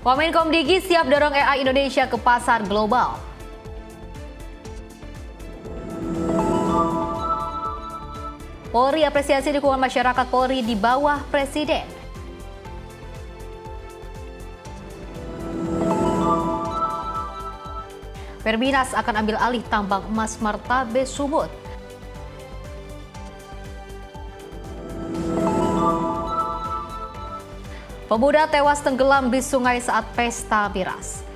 Wamenkom Digi siap dorong AI Indonesia ke pasar global. Polri apresiasi dukungan masyarakat Polri di bawah Presiden. Perminas akan ambil alih tambang emas Martabe Sumut. Pemuda tewas tenggelam di sungai saat pesta miras.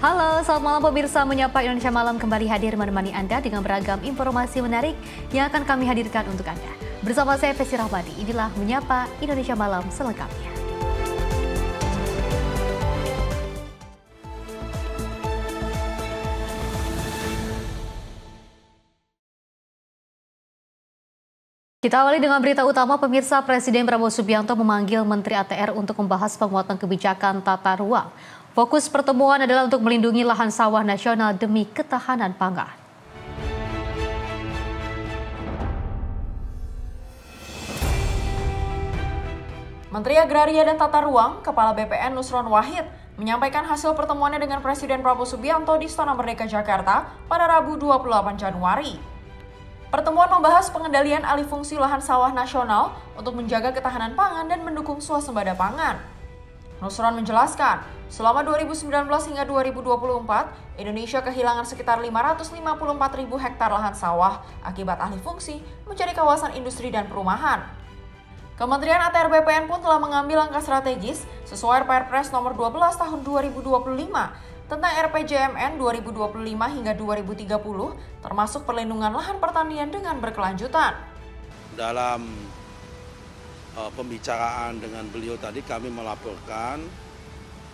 Halo, selamat malam pemirsa. Menyapa Indonesia Malam kembali hadir menemani Anda dengan beragam informasi menarik yang akan kami hadirkan untuk Anda. Bersama saya Fesi Rahmadi, inilah Menyapa Indonesia Malam selengkapnya. Kita awali dengan berita utama pemirsa. Presiden Prabowo Subianto memanggil Menteri ATR untuk membahas penguatan kebijakan tata ruang. Fokus pertemuan adalah untuk melindungi lahan sawah nasional demi ketahanan pangan. Menteri Agraria dan Tata Ruang, Kepala BPN Nusron Wahid, menyampaikan hasil pertemuannya dengan Presiden Prabowo Subianto di Istana Merdeka Jakarta pada Rabu 28 Januari. Pertemuan membahas pengendalian alih fungsi lahan sawah nasional untuk menjaga ketahanan pangan dan mendukung swasembada pangan. Nusron menjelaskan, selama 2019 hingga 2024, Indonesia kehilangan sekitar 554.000 hektar lahan sawah akibat alih fungsi menjadi kawasan industri dan perumahan. Kementerian ATR BPN pun telah mengambil langkah strategis sesuai Perpres nomor 12 tahun 2025 tentang RPJMN 2025 hingga 2030, termasuk perlindungan lahan pertanian dengan berkelanjutan. Dalam pembicaraan dengan beliau tadi kami melaporkan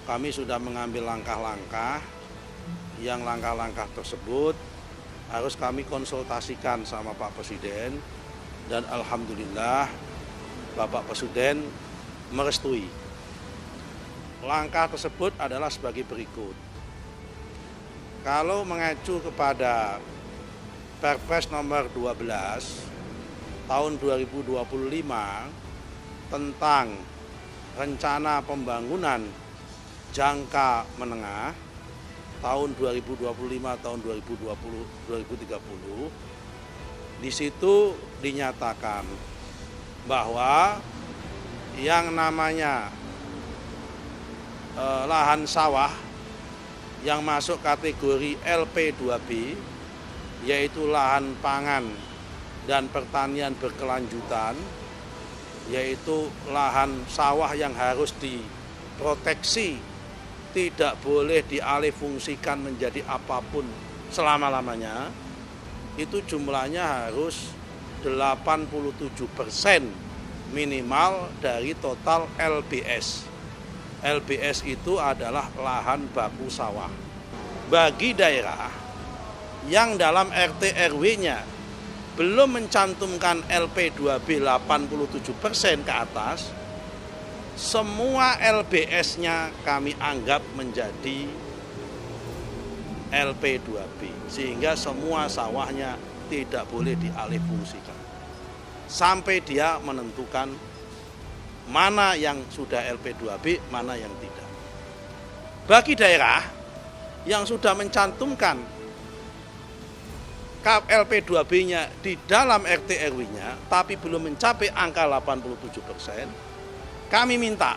kami sudah mengambil langkah-langkah yang langkah-langkah tersebut harus kami konsultasikan sama Pak Presiden dan alhamdulillah Bapak Presiden merestui. Langkah tersebut adalah sebagai berikut. Kalau mengacu kepada Perpres nomor 12 tahun 2025 tentang rencana pembangunan jangka menengah tahun 2025 tahun 2030 di situ dinyatakan bahwa yang namanya lahan sawah yang masuk kategori LP2B yaitu lahan pangan dan pertanian berkelanjutan, yaitu lahan sawah yang harus diproteksi, tidak boleh dialihfungsikan menjadi apapun selama-lamanya, itu jumlahnya harus 87% minimal dari total LBS. LBS itu adalah lahan baku sawah. Bagi daerah yang dalam RT RW-nya belum mencantumkan LP2B 87% ke atas, semua LBS-nya kami anggap menjadi LP2B, sehingga semua sawahnya tidak boleh dialihfungsikan sampai dia menentukan mana yang sudah LP2B, mana yang tidak. Bagi daerah yang sudah mencantumkan LP2B-nya di dalam RT RW-nya tapi belum mencapai angka 87%, kami minta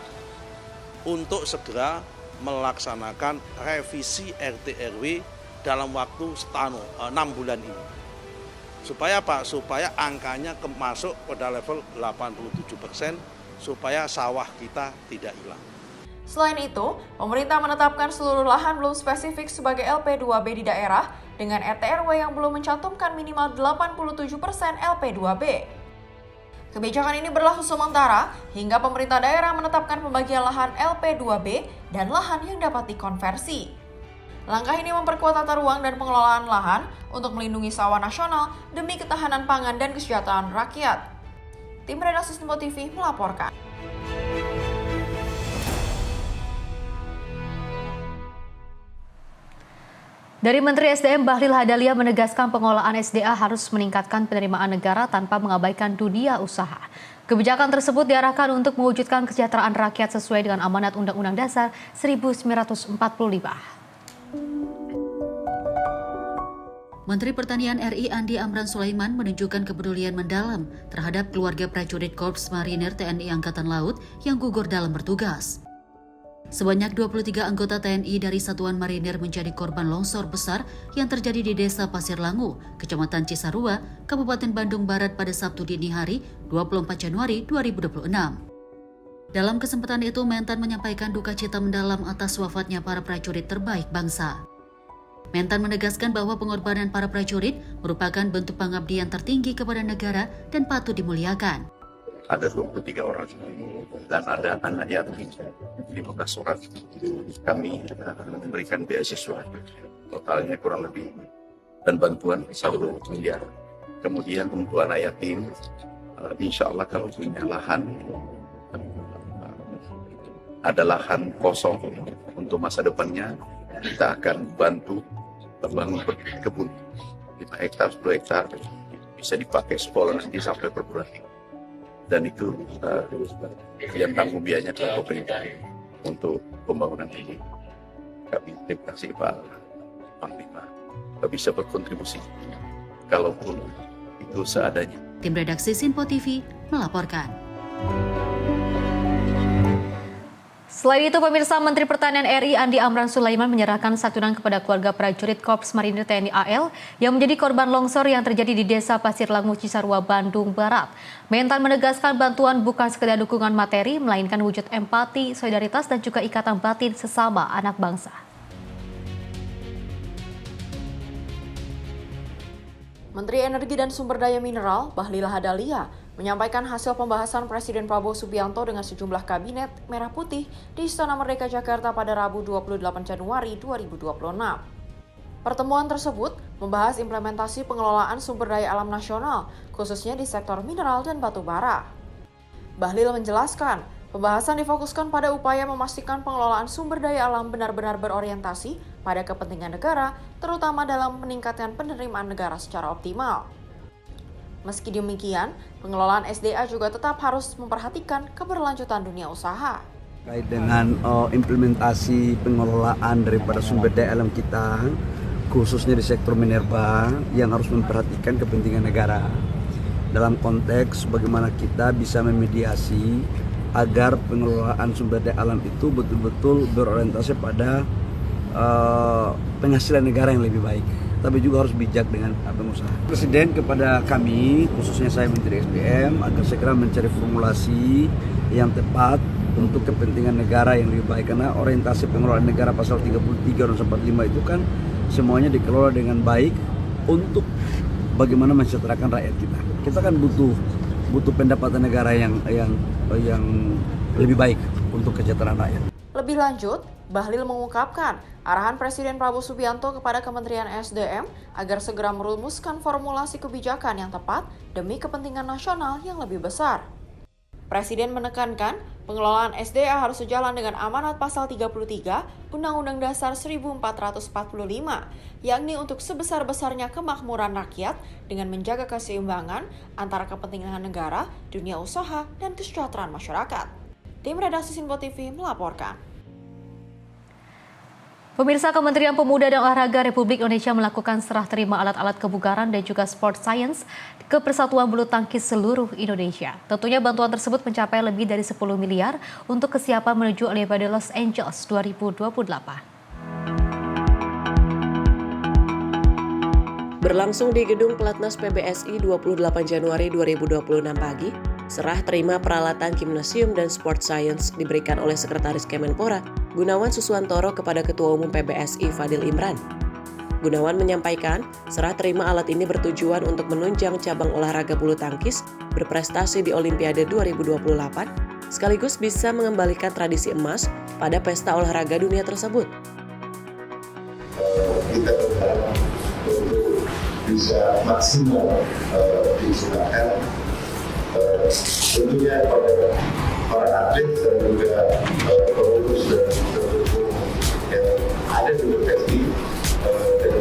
untuk segera melaksanakan revisi RT RW dalam waktu 6 bulan ini. Supaya apa? Supaya angkanya masuk pada level 87%, supaya sawah kita tidak hilang. Selain itu, pemerintah menetapkan seluruh lahan belum spesifik sebagai LP2B di daerah dengan RT RW yang belum mencantumkan minimal 87% LP2B. Kebijakan ini berlaku sementara hingga pemerintah daerah menetapkan pembagian lahan LP2B dan lahan yang dapat dikonversi. Langkah ini memperkuat tata ruang dan pengelolaan lahan untuk melindungi sawah nasional demi ketahanan pangan dan kesejahteraan rakyat. Tim Redaksi Tempo TV melaporkan. Kita Dari Menteri SDM Bahlil Lahadalia menegaskan pengelolaan SDA harus meningkatkan penerimaan negara tanpa mengabaikan dunia usaha. Kebijakan tersebut diarahkan untuk mewujudkan kesejahteraan rakyat sesuai dengan amanat Undang-Undang Dasar 1945. Menteri Pertanian RI Andi Amran Sulaiman menunjukkan kepedulian mendalam terhadap keluarga prajurit Korps Marinir TNI Angkatan Laut yang gugur dalam bertugas. Sebanyak 23 anggota TNI dari Satuan Marinir menjadi korban longsor besar yang terjadi di Desa Pasir Langu, Kecamatan Cisarua, Kabupaten Bandung Barat pada Sabtu dini hari 24 Januari 2026. Dalam kesempatan itu, Mentan menyampaikan duka cita mendalam atas wafatnya para prajurit terbaik bangsa. Mentan menegaskan bahwa pengorbanan para prajurit merupakan bentuk pengabdian tertinggi kepada negara dan patut dimuliakan. Ada 23 orang dan ada anak yatim 15 orang. Kami memberikan beasiswa totalnya kurang lebih dan bantuan 1 miliar. Kemudian untuk anak yatim, insya Allah kalau punya lahan, ada lahan kosong untuk masa depannya, kita akan bantu membangun kebun 5 hektar, 10 hektar bisa dipakai sekolah nanti sampai perguruan tinggi. Dan itu yang tanggung biayanya adalah pemerintah untuk pembangunan ini. Kami terima kasih Pak Panglima bisa berkontribusi, kalaupun itu seadanya. Tim redaksi Sinpo TV melaporkan. Selain itu, pemirsa, Menteri Pertanian RI Andi Amran Sulaiman menyerahkan santunan kepada keluarga prajurit Korps Marinir TNI AL yang menjadi korban longsor yang terjadi di Desa Pasir Langu, Cisarua, Bandung Barat. Mentan menegaskan bantuan bukan sekedar dukungan materi, melainkan wujud empati, solidaritas, dan juga ikatan batin sesama anak bangsa. Menteri Energi dan Sumber Daya Mineral Bahlil Lahadalia menyampaikan hasil pembahasan Presiden Prabowo Subianto dengan sejumlah kabinet Merah Putih di Istana Merdeka Jakarta pada Rabu 28 Januari 2026. Pertemuan tersebut membahas implementasi pengelolaan sumber daya alam nasional, khususnya di sektor mineral dan batu bara. Bahlil menjelaskan, pembahasan difokuskan pada upaya memastikan pengelolaan sumber daya alam benar-benar berorientasi pada kepentingan negara, terutama dalam meningkatkan penerimaan negara secara optimal. Meski demikian, pengelolaan SDA juga tetap harus memperhatikan keberlanjutan dunia usaha. Terkait dengan implementasi pengelolaan daripada sumber daya alam kita, khususnya di sektor minerba, yang harus memperhatikan kepentingan negara. Dalam konteks bagaimana kita bisa memediasi agar pengelolaan sumber daya alam itu betul-betul berorientasi pada penghasilan negara yang lebih baik, tapi juga harus bijak dengan pengusaha. Presiden kepada kami, khususnya saya Menteri SDM, agar segera mencari formulasi yang tepat untuk kepentingan negara yang lebih baik, karena orientasi pengelolaan negara pasal 33 dan 45 itu kan semuanya dikelola dengan baik untuk bagaimana mensejahterakan rakyat kita. Kita kan butuh pendapatan negara yang lebih baik untuk kesejahteraan rakyat. Lebih lanjut, Bahlil mengungkapkan arahan Presiden Prabowo Subianto kepada Kementerian SDM agar segera merumuskan formulasi kebijakan yang tepat demi kepentingan nasional yang lebih besar. Presiden menekankan pengelolaan SDA harus sejalan dengan amanat pasal 33 Undang-Undang Dasar 1445, yakni untuk sebesar-besarnya kemakmuran rakyat dengan menjaga keseimbangan antara kepentingan negara, dunia usaha, dan kesejahteraan masyarakat. Tim redaksi Sinpo TV melaporkan. Pemirsa, Kementerian Pemuda dan Olahraga Republik Indonesia melakukan serah terima alat-alat kebugaran dan juga sport science ke Persatuan Bulu Tangkis seluruh Indonesia. Tentunya bantuan tersebut mencapai lebih dari 10 miliar untuk kesiapan menuju Olimpiade Los Angeles 2028. Berlangsung di Gedung Pelatnas PBSI 28 Januari 2026 pagi, serah terima peralatan gimnasium dan sport science diberikan oleh Sekretaris Kemenpora, Gunawan Suswantoro kepada Ketua Umum PBSI Fadil Imran. Gunawan menyampaikan, serah terima alat ini bertujuan untuk menunjang cabang olahraga bulu tangkis berprestasi di Olimpiade 2028, sekaligus bisa mengembalikan tradisi emas pada pesta olahraga dunia tersebut. Kita berharap untuk bisa maksimal digunakan tentunya pada para atlet dan juga pengurus dan pendukung yang ada di PBSI dengan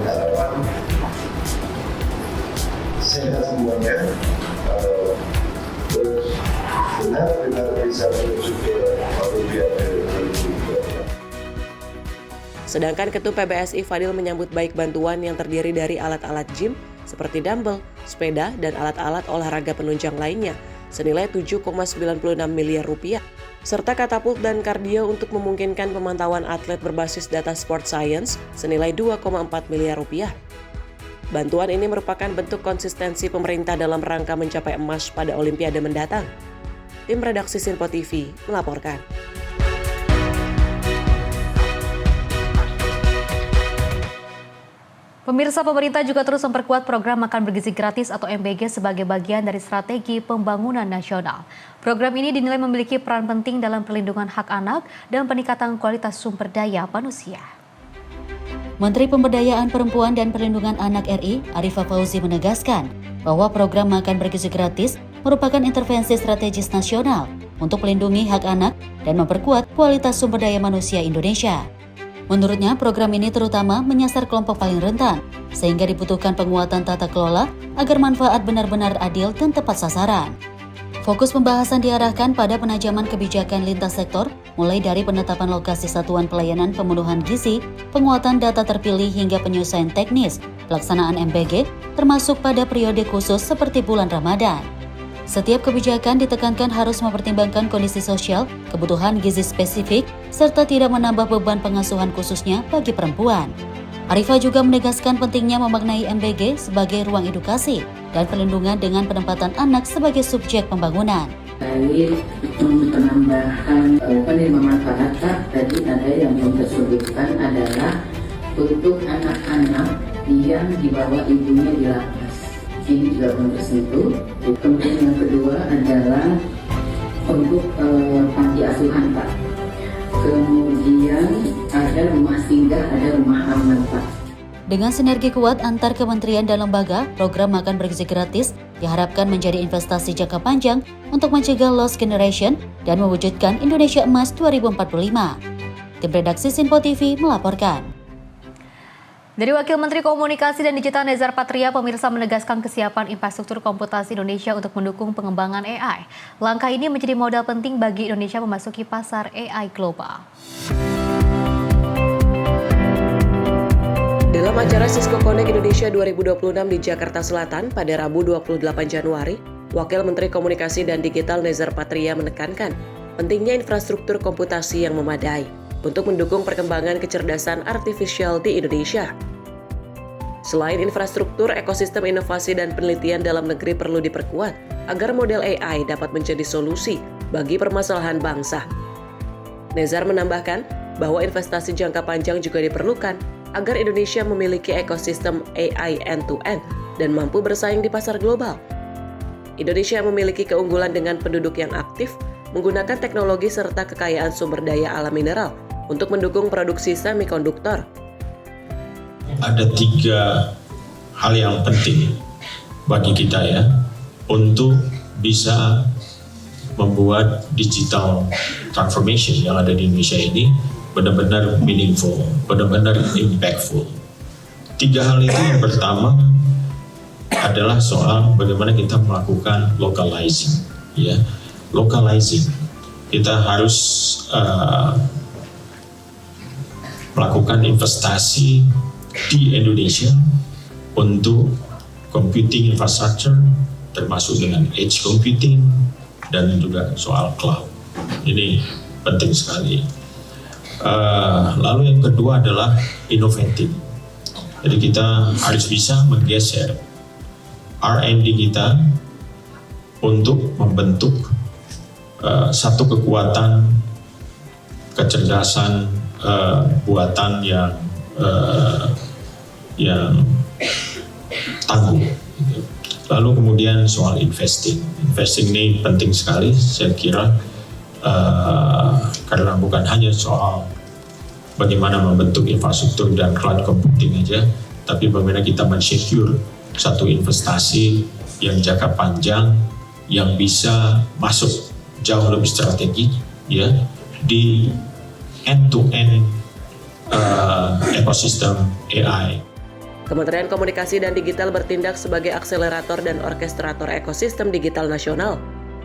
sehat semuanya, terus benar-benar bisa menuju ke Olimpiade 2024. Sedangkan Ketua PBSI Fadil menyambut baik bantuan yang terdiri dari alat-alat gym seperti dumbbell, sepeda, dan alat-alat olahraga penunjang lainnya senilai 7,96 miliar rupiah, serta katapult dan kardio untuk memungkinkan pemantauan atlet berbasis data sport science senilai 2,4 miliar rupiah. Bantuan ini merupakan bentuk konsistensi pemerintah dalam rangka mencapai emas pada Olimpiade mendatang. Tim redaksi Sinpo TV melaporkan. Pemirsa, pemerintah juga terus memperkuat program makan bergizi gratis atau MBG sebagai bagian dari strategi pembangunan nasional. Program ini dinilai memiliki peran penting dalam perlindungan hak anak dan peningkatan kualitas sumber daya manusia. Menteri Pemberdayaan Perempuan dan Perlindungan Anak RI, Arifah Fauzi menegaskan bahwa program makan bergizi gratis merupakan intervensi strategis nasional untuk melindungi hak anak dan memperkuat kualitas sumber daya manusia Indonesia. Menurutnya, program ini terutama menyasar kelompok paling rentan, sehingga dibutuhkan penguatan tata kelola agar manfaat benar-benar adil dan tepat sasaran. Fokus pembahasan diarahkan pada penajaman kebijakan lintas sektor, mulai dari penetapan lokasi satuan pelayanan pemenuhan gizi, penguatan data terpilih hingga penyelesaian teknis, pelaksanaan MBG, termasuk pada periode khusus seperti bulan Ramadan. Setiap kebijakan ditekankan harus mempertimbangkan kondisi sosial, kebutuhan gizi spesifik, serta tidak menambah beban pengasuhan khususnya bagi perempuan. Arifah juga menegaskan pentingnya memaknai MBG sebagai ruang edukasi dan perlindungan dengan penempatan anak sebagai subjek pembangunan. Terkait penambahan penerima manfaat, tadi ada yang belum tersebutkan adalah untuk anak-anak yang dibawa ibunya di lapas. Ini juga belum tersentuh. Kemudian yang kedua adalah untuk panti asuhan, Pak. Kemudian ada rumah singgah, ada rumah aman, Pak. Dengan sinergi kuat antar kementerian dan lembaga, program makan bergizi gratis diharapkan menjadi investasi jangka panjang untuk mencegah lost generation dan mewujudkan Indonesia Emas 2045. Tim redaksi Sinpo TV melaporkan. Dari Wakil Menteri Komunikasi dan Digital Nezar Patria, pemirsa menegaskan kesiapan infrastruktur komputasi Indonesia untuk mendukung pengembangan AI. Langkah ini menjadi modal penting bagi Indonesia memasuki pasar AI global. Dalam acara Cisco Connect Indonesia 2026 di Jakarta Selatan pada Rabu 28 Januari, Wakil Menteri Komunikasi dan Digital Nezar Patria menekankan pentingnya infrastruktur komputasi yang memadai untuk mendukung perkembangan kecerdasan artifisial di Indonesia. Selain infrastruktur, ekosistem inovasi dan penelitian dalam negeri perlu diperkuat agar model AI dapat menjadi solusi bagi permasalahan bangsa. Nezar menambahkan bahwa investasi jangka panjang juga diperlukan agar Indonesia memiliki ekosistem AI end-to-end dan mampu bersaing di pasar global. Indonesia memiliki keunggulan dengan penduduk yang aktif, menggunakan teknologi serta kekayaan sumber daya alam mineral untuk mendukung produksi semikonduktor. Ada 3 hal yang penting bagi kita ya untuk bisa membuat digital transformation yang ada di Indonesia ini benar-benar meaningful, benar-benar impactful. 3 hal itu yang pertama adalah soal bagaimana kita melakukan localizing, ya. Localizing, kita harus melakukan investasi di Indonesia untuk computing infrastructure, termasuk dengan edge computing dan juga soal cloud. Ini penting sekali. Lalu yang kedua adalah innovating. Jadi kita harus bisa menggeser R&D kita untuk membentuk satu kekuatan kecerdasan buatan yang tangguh. Lalu kemudian soal investing ini penting sekali, saya kira, karena bukan hanya soal bagaimana membentuk infrastruktur dan cloud computing aja, tapi bagaimana kita men-secure satu investasi yang jangka panjang yang bisa masuk jauh lebih strategis ya di end-to-end ekosistem AI. Kementerian Komunikasi dan Digital bertindak sebagai akselerator dan orkestrator ekosistem digital nasional.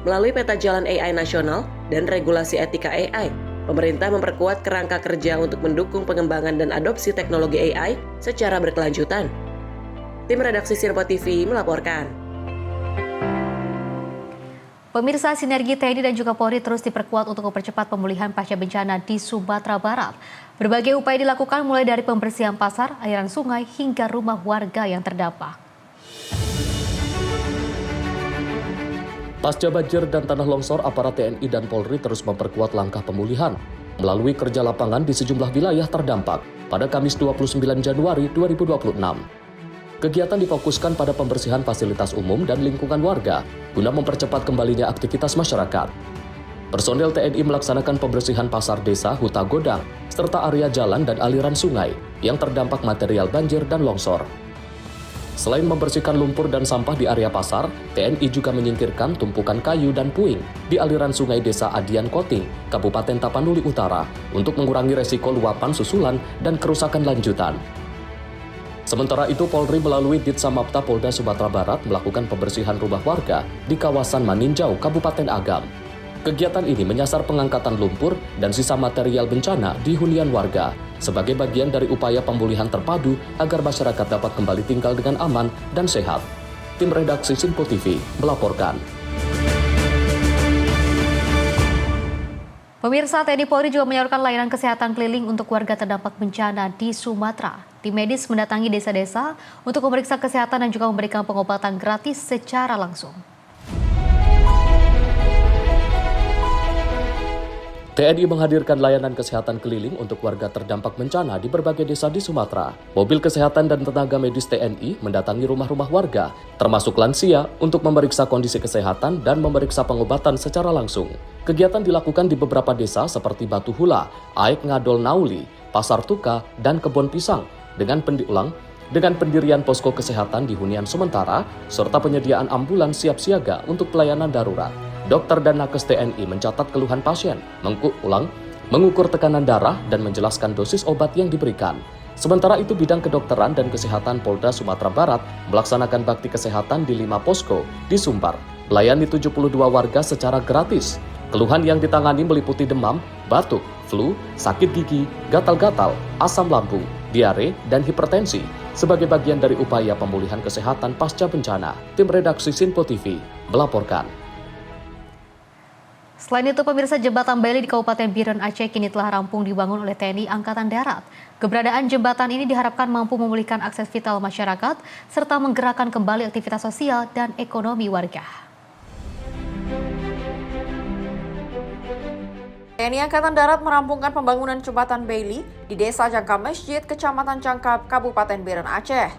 Melalui peta jalan AI nasional dan regulasi etika AI, pemerintah memperkuat kerangka kerja untuk mendukung pengembangan dan adopsi teknologi AI secara berkelanjutan. Tim redaksi Sinpo TV melaporkan. Pemirsa, sinergi TNI dan juga Polri terus diperkuat untuk mempercepat pemulihan pasca bencana di Sumatera Barat. Berbagai upaya dilakukan mulai dari pembersihan pasar, aliran sungai, hingga rumah warga yang terdampak. Pasca banjir dan tanah longsor, aparat TNI dan Polri terus memperkuat langkah pemulihan melalui kerja lapangan di sejumlah wilayah terdampak pada Kamis 29 Januari 2026. Kegiatan difokuskan pada pembersihan fasilitas umum dan lingkungan warga guna mempercepat kembalinya aktivitas masyarakat. Personel TNI melaksanakan pembersihan pasar desa, huta godang, serta area jalan dan aliran sungai yang terdampak material banjir dan longsor. Selain membersihkan lumpur dan sampah di area pasar, TNI juga menyingkirkan tumpukan kayu dan puing di aliran sungai desa Adian Koting, Kabupaten Tapanuli Utara untuk mengurangi resiko luapan susulan dan kerusakan lanjutan. Sementara itu, Polri melalui Ditsamapta Polda Sumatera Barat melakukan pembersihan rumah warga di kawasan Maninjau, Kabupaten Agam. Kegiatan ini menyasar pengangkatan lumpur dan sisa material bencana di hunian warga sebagai bagian dari upaya pemulihan terpadu agar masyarakat dapat kembali tinggal dengan aman dan sehat. Tim redaksi Sinpo TV melaporkan. Pemirsa, TNI Polri juga menyalurkan layanan kesehatan keliling untuk warga terdampak bencana di Sumatera. Tim medis mendatangi desa-desa untuk memeriksa kesehatan dan juga memberikan pengobatan gratis secara langsung. TNI menghadirkan layanan kesehatan keliling untuk warga terdampak bencana di berbagai desa di Sumatera. Mobil kesehatan dan tenaga medis TNI mendatangi rumah-rumah warga, termasuk lansia, untuk memeriksa kondisi kesehatan dan memeriksa pengobatan secara langsung. Kegiatan dilakukan di beberapa desa seperti Batu Hula, Aik Ngadol Nauli, Pasar Tuka, dan Kebon Pisang, dengan pendirian posko kesehatan di hunian sementara, serta penyediaan ambulans siap siaga untuk pelayanan darurat. Dokter dan nakes TNI mencatat keluhan pasien, mengukur tekanan darah, dan menjelaskan dosis obat yang diberikan. Sementara itu, bidang kedokteran dan kesehatan Polda Sumatera Barat melaksanakan bakti kesehatan di 5 posko di Sumbar, melayani 72 warga secara gratis. Keluhan yang ditangani meliputi demam, batuk, flu, sakit gigi, gatal-gatal, asam lambung, diare, dan hipertensi sebagai bagian dari upaya pemulihan kesehatan pasca bencana. Tim redaksi Sinpo TV melaporkan. Selain itu, pemirsa, jembatan Bailey di Kabupaten Biren, Aceh kini telah rampung dibangun oleh TNI Angkatan Darat. Keberadaan jembatan ini diharapkan mampu memulihkan akses vital masyarakat serta menggerakkan kembali aktivitas sosial dan ekonomi warga. TNI Angkatan Darat merampungkan pembangunan jembatan Bailey di Desa Jangka Masjid, Kecamatan Jangkap, Kabupaten Biren, Aceh.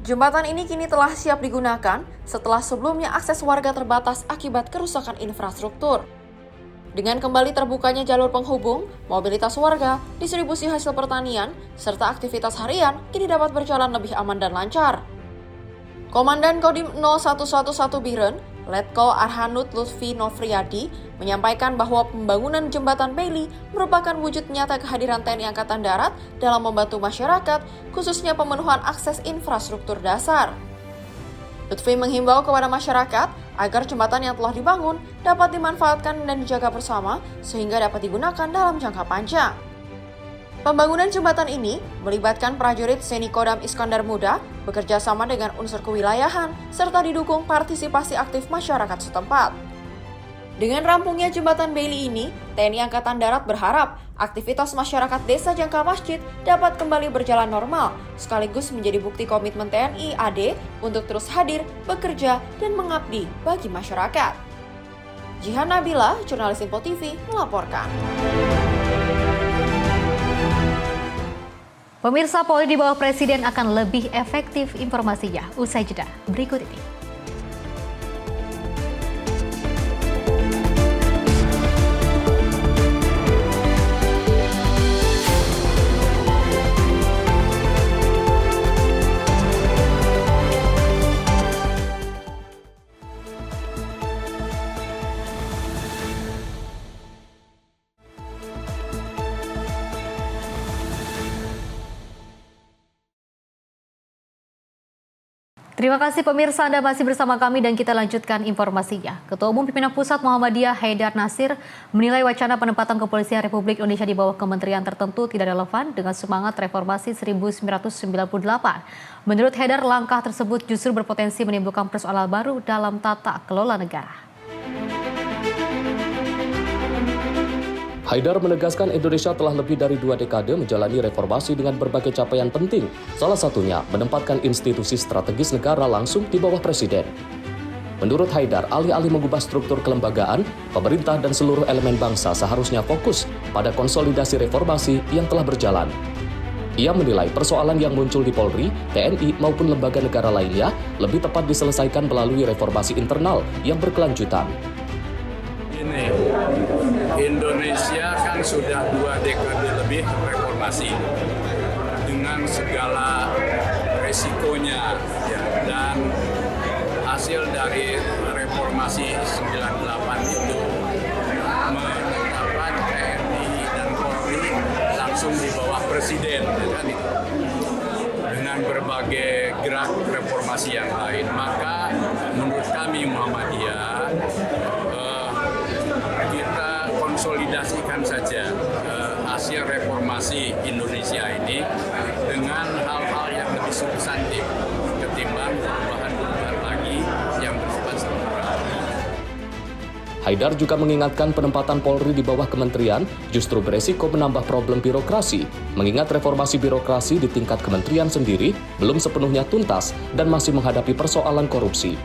Jembatan ini kini telah siap digunakan setelah sebelumnya akses warga terbatas akibat kerusakan infrastruktur. Dengan kembali terbukanya jalur penghubung, mobilitas warga, distribusi hasil pertanian, serta aktivitas harian kini dapat berjalan lebih aman dan lancar. Komandan Kodim 0111 Biren, Letko Arhanud Lutfi Nofriyadi, menyampaikan bahwa pembangunan jembatan Bailey merupakan wujud nyata kehadiran TNI Angkatan Darat dalam membantu masyarakat, khususnya pemenuhan akses infrastruktur dasar. Lutfi menghimbau kepada masyarakat agar jembatan yang telah dibangun dapat dimanfaatkan dan dijaga bersama sehingga dapat digunakan dalam jangka panjang. Pembangunan jembatan ini melibatkan prajurit Seni Kodam Iskandar Muda bekerja sama dengan unsur kewilayahan serta didukung partisipasi aktif masyarakat setempat. Dengan rampungnya jembatan Bailey ini, TNI Angkatan Darat berharap aktivitas masyarakat Desa Jangka Masjid dapat kembali berjalan normal, sekaligus menjadi bukti komitmen TNI AD untuk terus hadir, bekerja, dan mengabdi bagi masyarakat. Jihan Nabila, jurnalis Sinpo TV, melaporkan. Pemirsa, Polri di bawah Presiden akan lebih efektif informasinya. Usai jeda berikut ini. Terima kasih pemirsa, Anda masih bersama kami dan kita lanjutkan informasinya. Ketua Umum Pimpinan Pusat Muhammadiyah Haidar Nasir menilai wacana penempatan Kepolisian Republik Indonesia di bawah kementerian tertentu tidak relevan dengan semangat reformasi 1998. Menurut Haidar, langkah tersebut justru berpotensi menimbulkan persoalan baru dalam tata kelola negara. Haidar menegaskan Indonesia telah lebih dari 2 dekade menjalani reformasi dengan berbagai capaian penting. Salah satunya menempatkan institusi strategis negara langsung di bawah presiden. Menurut Haidar, alih-alih mengubah struktur kelembagaan, pemerintah dan seluruh elemen bangsa seharusnya fokus pada konsolidasi reformasi yang telah berjalan. Ia menilai persoalan yang muncul di Polri, TNI maupun lembaga negara lainnya lebih tepat diselesaikan melalui reformasi internal yang berkelanjutan. Ini Indonesia kan sudah 2 dekade lebih reformasi dengan segala resikonya ya, dan hasil dari reformasi 98 itu menetapkan TNI dan Polri langsung di bawah presiden ya kan, dengan berbagai gerak reformasi yang lain. Maka menurut kami Muhammadiyah kita konsolidasikan saja hasil reformasi Indonesia ini dengan hal-hal yang lebih substantif ketimbang perubahan-perubahan lagi yang bersifat struktural. Haidar juga mengingatkan penempatan Polri di bawah kementerian justru beresiko menambah problem birokrasi, mengingat reformasi birokrasi di tingkat kementerian sendiri belum sepenuhnya tuntas dan masih menghadapi persoalan korupsi.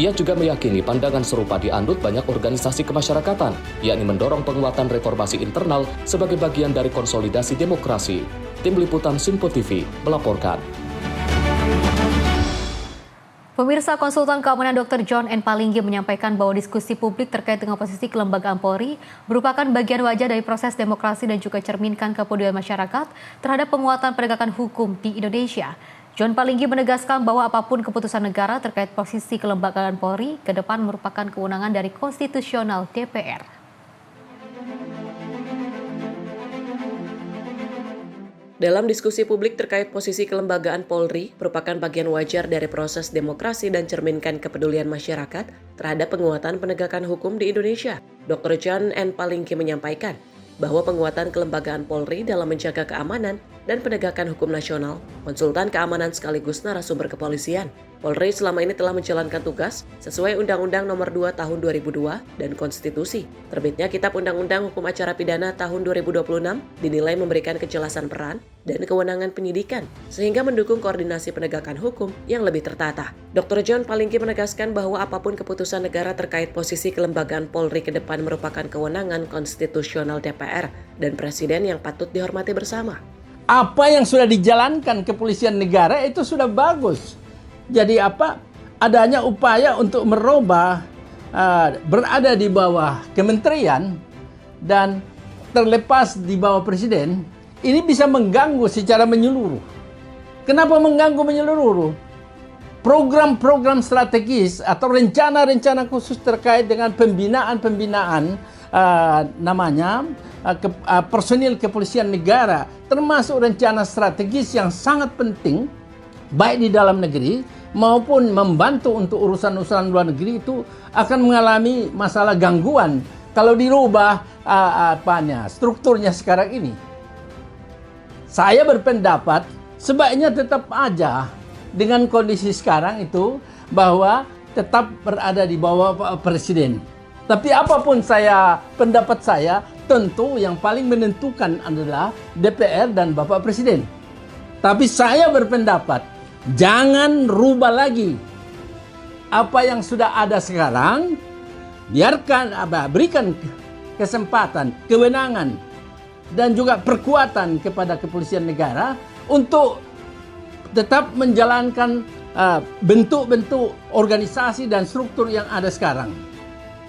Ia juga meyakini pandangan serupa dianut banyak organisasi kemasyarakatan, yakni mendorong penguatan reformasi internal sebagai bagian dari konsolidasi demokrasi. Tim Liputan Simpo TV melaporkan. Pemirsa, Konsultan Keamanan Dr. John N. Palinggi menyampaikan bahwa diskusi publik terkait dengan posisi kelembagaan Polri merupakan bagian wajar dari proses demokrasi dan juga cerminkan kepedulian masyarakat terhadap penguatan penegakan hukum di Indonesia. John Palinggi menegaskan bahwa apapun keputusan negara terkait posisi kelembagaan Polri ke depan merupakan kewenangan dari konstitusional DPR. Dalam diskusi publik terkait posisi kelembagaan Polri merupakan bagian wajar dari proses demokrasi dan cerminkan kepedulian masyarakat terhadap penguatan penegakan hukum di Indonesia. Dr. John N. Palinggi menyampaikan bahwa penguatan kelembagaan Polri dalam menjaga keamanan dan penegakan hukum nasional, konsultan keamanan sekaligus narasumber kepolisian. Polri selama ini telah menjalankan tugas sesuai Undang-Undang Nomor 2 Tahun 2002 dan Konstitusi. Terbitnya Kitab Undang-Undang Hukum Acara Pidana tahun 2026 dinilai memberikan kejelasan peran dan kewenangan penyidikan, sehingga mendukung koordinasi penegakan hukum yang lebih tertata. Dr. John Palinggi menegaskan bahwa apapun keputusan negara terkait posisi kelembagaan Polri ke depan merupakan kewenangan konstitusional DPR dan Presiden yang patut dihormati bersama. Apa yang sudah dijalankan kepolisian negara itu sudah bagus. Jadi adanya upaya untuk merubah berada di bawah kementerian dan terlepas di bawah presiden, ini bisa mengganggu secara menyeluruh. Kenapa mengganggu menyeluruh? Program-program strategis atau rencana-rencana khusus terkait dengan pembinaan personil kepolisian negara, termasuk rencana strategis yang sangat penting baik di dalam negeri maupun membantu untuk urusan-urusan luar negeri, itu akan mengalami masalah gangguan kalau dirubah strukturnya sekarang ini. Saya berpendapat sebaiknya tetap aja dengan kondisi sekarang itu bahwa tetap berada di bawah presiden. Tapi apapun pendapat saya, tentu yang paling menentukan adalah DPR dan Bapak Presiden. Tapi saya berpendapat jangan rubah lagi apa yang sudah ada sekarang. Berikan kesempatan, kewenangan dan juga perkuatan kepada kepolisian negara untuk tetap menjalankan bentuk-bentuk organisasi dan struktur yang ada sekarang.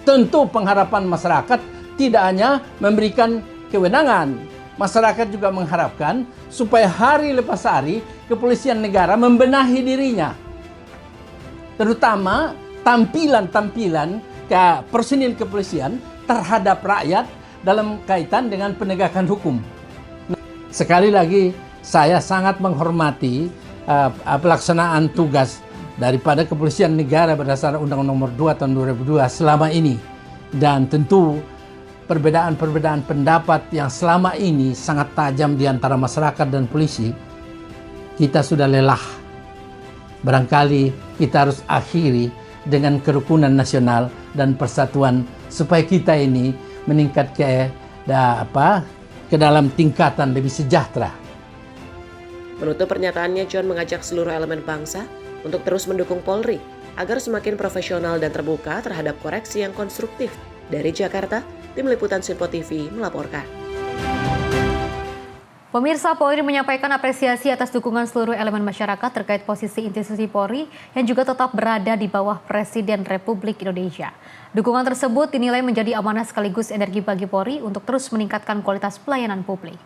Tentu pengharapan masyarakat tidak hanya memberikan kewenangan, masyarakat juga mengharapkan supaya hari lepas hari kepolisian negara membenahi dirinya, terutama tampilan personil kepolisian terhadap rakyat dalam kaitan dengan penegakan hukum. Sekali lagi, saya sangat menghormati pelaksanaan tugas daripada kepolisian negara berdasarkan Undang-Undang Nomor 2 Tahun 2002 selama ini. Dan tentu perbedaan-perbedaan pendapat yang selama ini sangat tajam di antara masyarakat dan polisi, kita sudah lelah. Barangkali kita harus akhiri dengan kerukunan nasional dan persatuan supaya kita ini meningkat ke dalam tingkatan lebih sejahtera. Menutup pernyataannya, John mengajak seluruh elemen bangsa untuk terus mendukung Polri agar semakin profesional dan terbuka terhadap koreksi yang konstruktif. Dari Jakarta, Tim Liputan Simpo TV melaporkan. Pemirsa, Polri menyampaikan apresiasi atas dukungan seluruh elemen masyarakat terkait posisi institusi Polri yang juga tetap berada di bawah Presiden Republik Indonesia. Dukungan tersebut dinilai menjadi amanah sekaligus energi bagi Polri untuk terus meningkatkan kualitas pelayanan publik.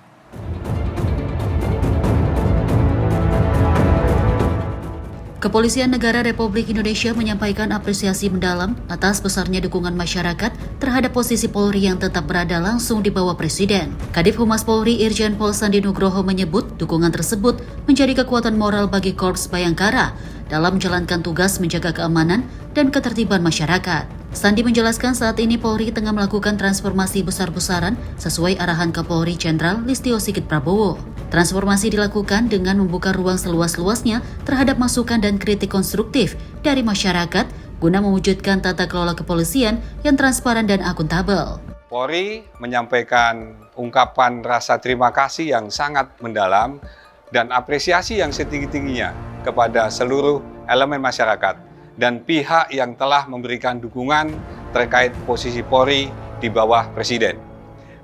Kepolisian Negara Republik Indonesia menyampaikan apresiasi mendalam atas besarnya dukungan masyarakat terhadap posisi Polri yang tetap berada langsung di bawah Presiden. Kadif Humas Polri Irjen Pol Sandi Nugroho menyebut dukungan tersebut menjadi kekuatan moral bagi Korps Bayangkara dalam menjalankan tugas menjaga keamanan dan ketertiban masyarakat. Sandi menjelaskan saat ini Polri tengah melakukan transformasi besar-besaran sesuai arahan Kapolri Jenderal Listio Sigit Prabowo. Transformasi dilakukan dengan membuka ruang seluas-luasnya terhadap masukan dan kritik konstruktif dari masyarakat guna mewujudkan tata kelola kepolisian yang transparan dan akuntabel. Polri menyampaikan ungkapan rasa terima kasih yang sangat mendalam dan apresiasi yang setinggi-tingginya kepada seluruh elemen masyarakat dan pihak yang telah memberikan dukungan terkait posisi Polri di bawah Presiden.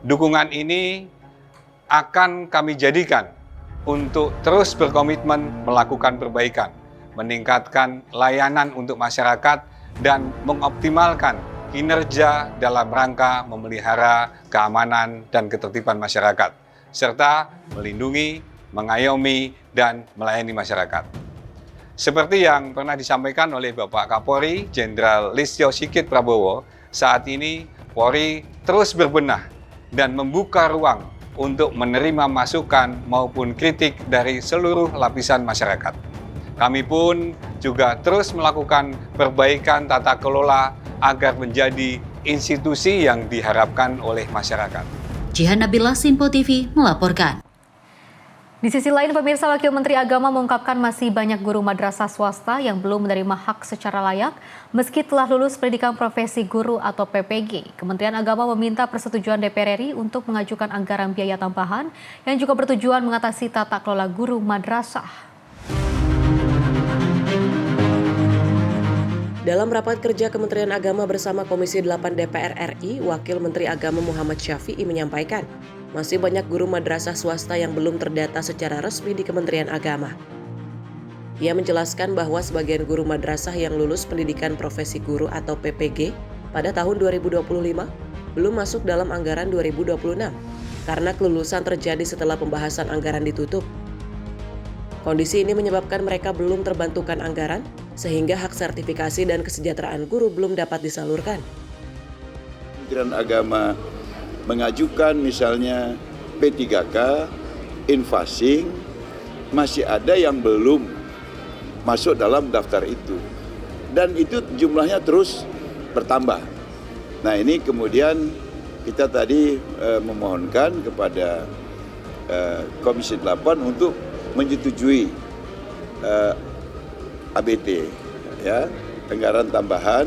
Dukungan ini akan kami jadikan untuk terus berkomitmen melakukan perbaikan, meningkatkan layanan untuk masyarakat, dan mengoptimalkan kinerja dalam rangka memelihara keamanan dan ketertiban masyarakat, serta melindungi, mengayomi, dan melayani masyarakat. Seperti yang pernah disampaikan oleh Bapak Kapolri Jenderal Listio Sigit Prabowo, saat ini Polri terus berbenah dan membuka ruang untuk menerima masukan maupun kritik dari seluruh lapisan masyarakat. Kami pun juga terus melakukan perbaikan tata kelola agar menjadi institusi yang diharapkan oleh masyarakat. Jihan Nabila, Simpo TV melaporkan. Di sisi lain, pemirsa, Wakil Menteri Agama mengungkapkan masih banyak guru madrasah swasta yang belum menerima hak secara layak meski telah lulus pendidikan profesi guru atau PPG. Kementerian Agama meminta persetujuan DPR RI untuk mengajukan anggaran biaya tambahan yang juga bertujuan mengatasi tata kelola guru madrasah. Dalam rapat kerja Kementerian Agama bersama Komisi 8 DPR RI, Wakil Menteri Agama Muhammad Syafi'i menyampaikan, masih banyak guru madrasah swasta yang belum terdata secara resmi di Kementerian Agama. Ia menjelaskan bahwa sebagian guru madrasah yang lulus pendidikan profesi guru atau PPG pada tahun 2025 belum masuk dalam anggaran 2026 karena kelulusan terjadi setelah pembahasan anggaran ditutup. Kondisi ini menyebabkan mereka belum terbantukan anggaran sehingga hak sertifikasi dan kesejahteraan guru belum dapat disalurkan. Kementerian Agama mengajukan misalnya P3K, infasing, masih ada yang belum masuk dalam daftar itu. Dan itu jumlahnya terus bertambah. Nah ini kemudian kita tadi memohonkan kepada Komisi 8 untuk menyetujui ABT, ya, anggaran tambahan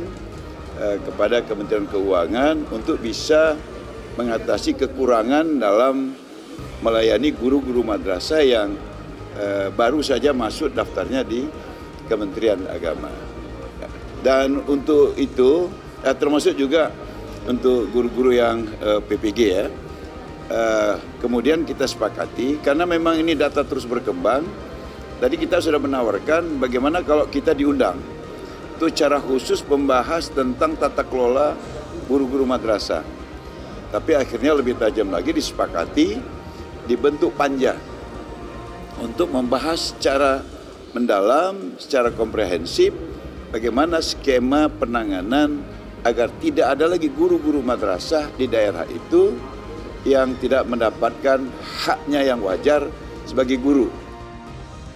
kepada Kementerian Keuangan untuk bisa mengatasi kekurangan dalam melayani guru-guru madrasah yang baru saja masuk daftarnya di Kementerian Agama. Dan untuk itu, termasuk juga untuk guru-guru yang PPG ya, kemudian kita sepakati, karena memang ini data terus berkembang, tadi kita sudah menawarkan bagaimana kalau kita diundang itu cara khusus membahas tentang tata kelola guru-guru madrasah. Tapi akhirnya lebih tajam lagi disepakati dibentuk panja untuk membahas secara mendalam, secara komprehensif bagaimana skema penanganan agar tidak ada lagi guru-guru madrasah di daerah itu yang tidak mendapatkan haknya yang wajar sebagai guru.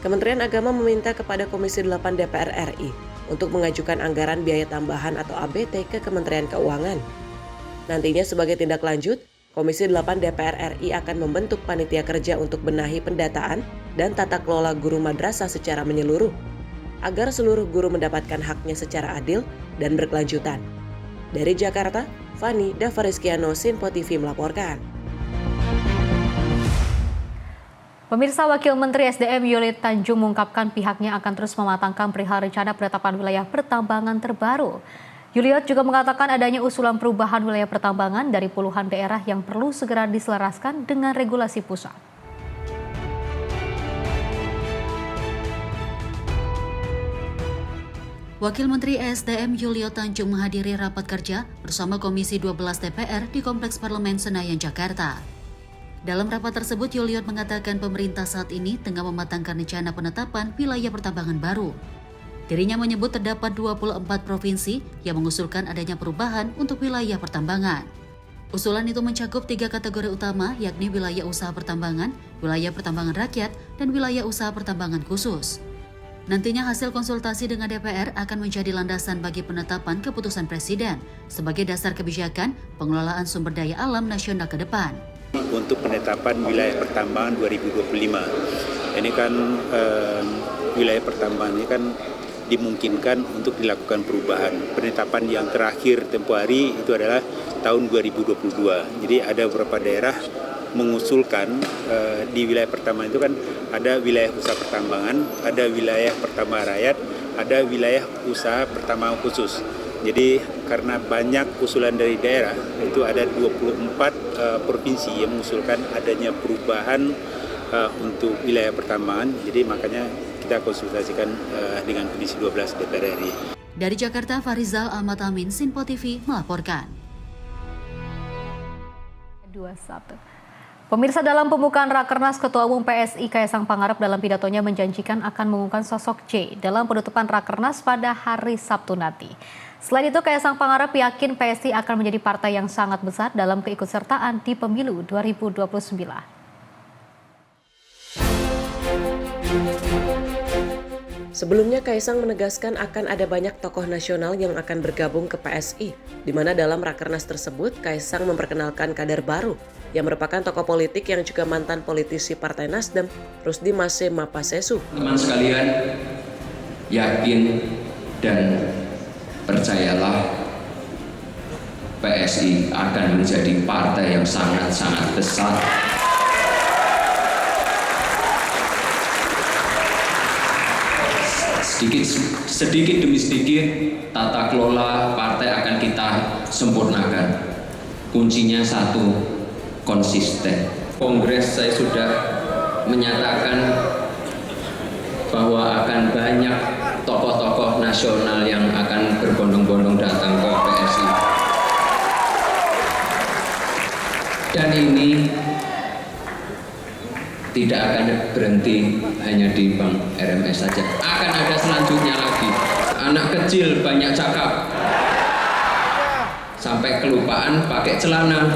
Kementerian Agama meminta kepada Komisi 8 DPR RI untuk mengajukan anggaran biaya tambahan atau ABT ke Kementerian Keuangan. Nantinya sebagai tindak lanjut, Komisi 8 DPR RI akan membentuk panitia kerja untuk benahi pendataan dan tata kelola guru madrasah secara menyeluruh, agar seluruh guru mendapatkan haknya secara adil dan berkelanjutan. Dari Jakarta, Fani Davarizkiano, Sinpo TV melaporkan. Pemirsa, Wakil Menteri SDM Yuliot Tanjung mengungkapkan pihaknya akan terus mematangkan perihal rencana penetapan wilayah pertambangan terbaru. Yuliot juga mengatakan adanya usulan perubahan wilayah pertambangan dari puluhan daerah yang perlu segera diselaraskan dengan regulasi pusat. Wakil Menteri SDM Yuliot Tanjung menghadiri rapat kerja bersama Komisi 12 DPR di Kompleks Parlemen Senayan, Jakarta. Dalam rapat tersebut, Yuliot mengatakan pemerintah saat ini tengah mematangkan rencana penetapan wilayah pertambangan baru. Dirinya menyebut terdapat 24 provinsi yang mengusulkan adanya perubahan untuk wilayah pertambangan. Usulan itu mencakup 3 kategori utama, yakni wilayah usaha pertambangan, wilayah pertambangan rakyat, dan wilayah usaha pertambangan khusus. Nantinya hasil konsultasi dengan DPR akan menjadi landasan bagi penetapan keputusan Presiden sebagai dasar kebijakan pengelolaan sumber daya alam nasional ke depan. Untuk penetapan wilayah pertambangan 2025, ini kan wilayah pertambangan ini kan dimungkinkan untuk dilakukan perubahan. Penetapan yang terakhir tempoh hari itu adalah tahun 2022. Jadi ada beberapa daerah mengusulkan di wilayah pertambangan itu kan ada wilayah usaha pertambangan, ada wilayah pertambangan rakyat, ada wilayah usaha pertambangan khusus. Jadi karena banyak usulan dari daerah, itu ada 24 provinsi yang mengusulkan adanya perubahan untuk wilayah pertambangan. Jadi makanya kita konsultasikan dengan Komisi 12 DPR RI. Dari Jakarta, Farizal Ahmad Amin, Sinpo TV melaporkan. 21. Pemirsa, dalam pembukaan Rakernas, Ketua Umum PSI Kaisang Pangarep dalam pidatonya menjanjikan akan mengumumkan sosok J dalam penutupan Rakernas pada hari Sabtu nanti. Selain itu, Kaisang Pangarep yakin PSI akan menjadi partai yang sangat besar dalam keikutsertaan di pemilu 2029. Sebelumnya, Kaisang menegaskan akan ada banyak tokoh nasional yang akan bergabung ke PSI, di mana dalam Rakernas tersebut, Kaisang memperkenalkan kader baru, yang merupakan tokoh politik yang juga mantan politisi Partai Nasdem, Rusdi Mase Mapasesu. Teman sekalian, yakin dan percayalah, PSI akan menjadi partai yang sangat-sangat besar. Sedikit demi sedikit, tata kelola partai akan kita sempurnakan. Kuncinya satu, konsisten. Kongres saya sudah menyatakan bahwa akan banyak tokoh-tokoh nasional yang akan berbondong-bondong datang ke PSI. Dan ini tidak akan berhenti hanya di Bank RMS saja. Akan ada selanjutnya lagi. Anak kecil banyak cakap. Sampai kelupaan pakai celana.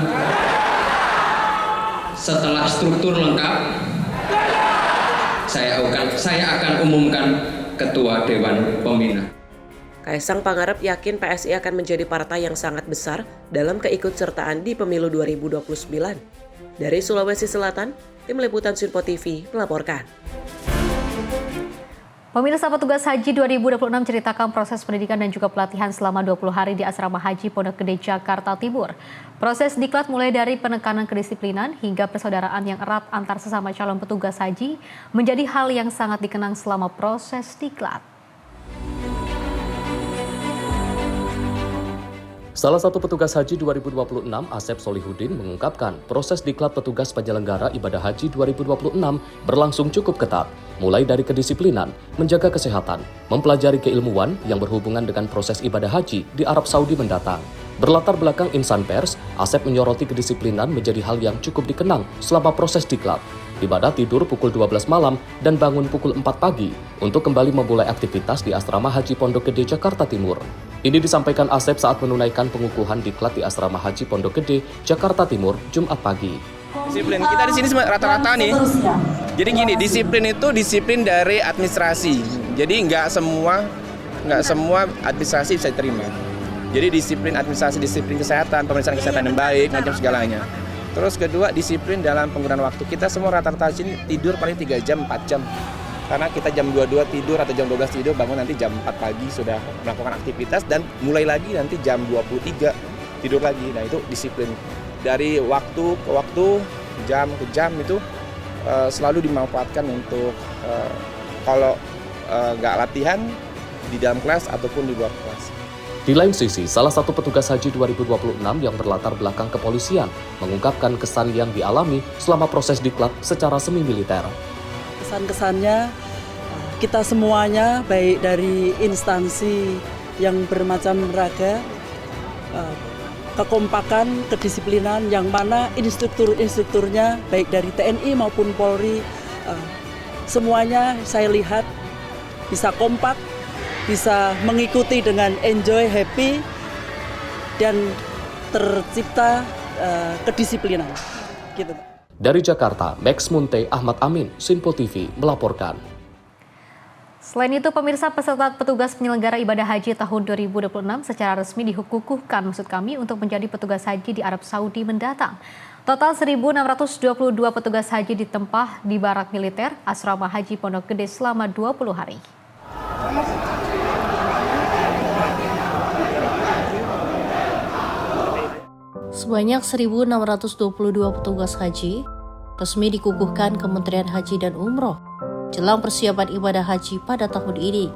Setelah struktur lengkap, saya akan umumkan Ketua Dewan Pembina. Kaisang Pangarep yakin PSI akan menjadi partai yang sangat besar dalam keikutsertaan di pemilu 2029. Dari Sulawesi Selatan, Tim Liputan Sinpo TV melaporkan. Pemirsa, petugas haji 2026 ceritakan proses pendidikan dan juga pelatihan selama 20 hari di Asrama Haji Pondok Gede, Jakarta Timur. Proses diklat mulai dari penekanan kedisiplinan hingga persaudaraan yang erat antar sesama calon petugas haji menjadi hal yang sangat dikenang selama proses diklat. Salah satu petugas haji 2026, Asep Solihuddin, mengungkapkan proses diklat petugas penyelenggara ibadah haji 2026 berlangsung cukup ketat, mulai dari kedisiplinan, menjaga kesehatan, mempelajari keilmuan yang berhubungan dengan proses ibadah haji di Arab Saudi mendatang. Berlatar belakang insan pers, Asep menyoroti kedisiplinan menjadi hal yang cukup dikenang selama proses diklat. Ibadah tidur pukul 12 malam dan bangun pukul 4 pagi untuk kembali memulai aktivitas di Asrama Haji Pondok Gede, Jakarta Timur. Ini disampaikan Asep saat menunaikan pengukuhan diklat di Asrama Haji Pondok Gede, Jakarta Timur, Jumat pagi. Disiplin kita di sini rata-rata nih Jadi gini, disiplin itu disiplin dari administrasi. Jadi nggak semua administrasi bisa diterima. Jadi disiplin administrasi, disiplin kesehatan, pemeriksaan kesehatan yang baik, macam segalanya. Terus kedua, disiplin dalam penggunaan waktu. Kita semua rata-rata sini tidur paling 3 jam, 4 jam. Karena kita jam 22 tidur atau jam 12 tidur, bangun nanti jam 4 pagi sudah melakukan aktivitas dan mulai lagi nanti jam 23 tidur lagi. Nah itu disiplin. Dari waktu ke waktu, jam ke jam itu selalu dimanfaatkan untuk kalau nggak latihan di dalam kelas ataupun di luar kelas. Di lain sisi, salah satu petugas haji 2026 yang berlatar belakang kepolisian mengungkapkan kesan yang dialami selama proses diklat secara semi-militer. Kesan-kesannya kita semuanya, baik dari instansi yang bermacam raga, kekompakan, kedisiplinan, yang mana instrukturnya baik dari TNI maupun Polri, semuanya saya lihat bisa kompak, bisa mengikuti dengan enjoy, happy, dan tercipta kedisiplinan. Gitu. Dari Jakarta, Max Munte, Ahmad Amin, Sinpo TV melaporkan. Selain itu, pemirsa, peserta petugas penyelenggara ibadah haji tahun 2026 secara resmi dikukuhkan untuk menjadi petugas haji di Arab Saudi mendatang. Total 1.622 petugas haji ditempah di barak militer Asrama Haji Pondok Gede selama 20 hari. Sebanyak 1.622 petugas haji resmi dikukuhkan Kementerian Haji dan Umroh jelang persiapan ibadah haji pada tahun ini.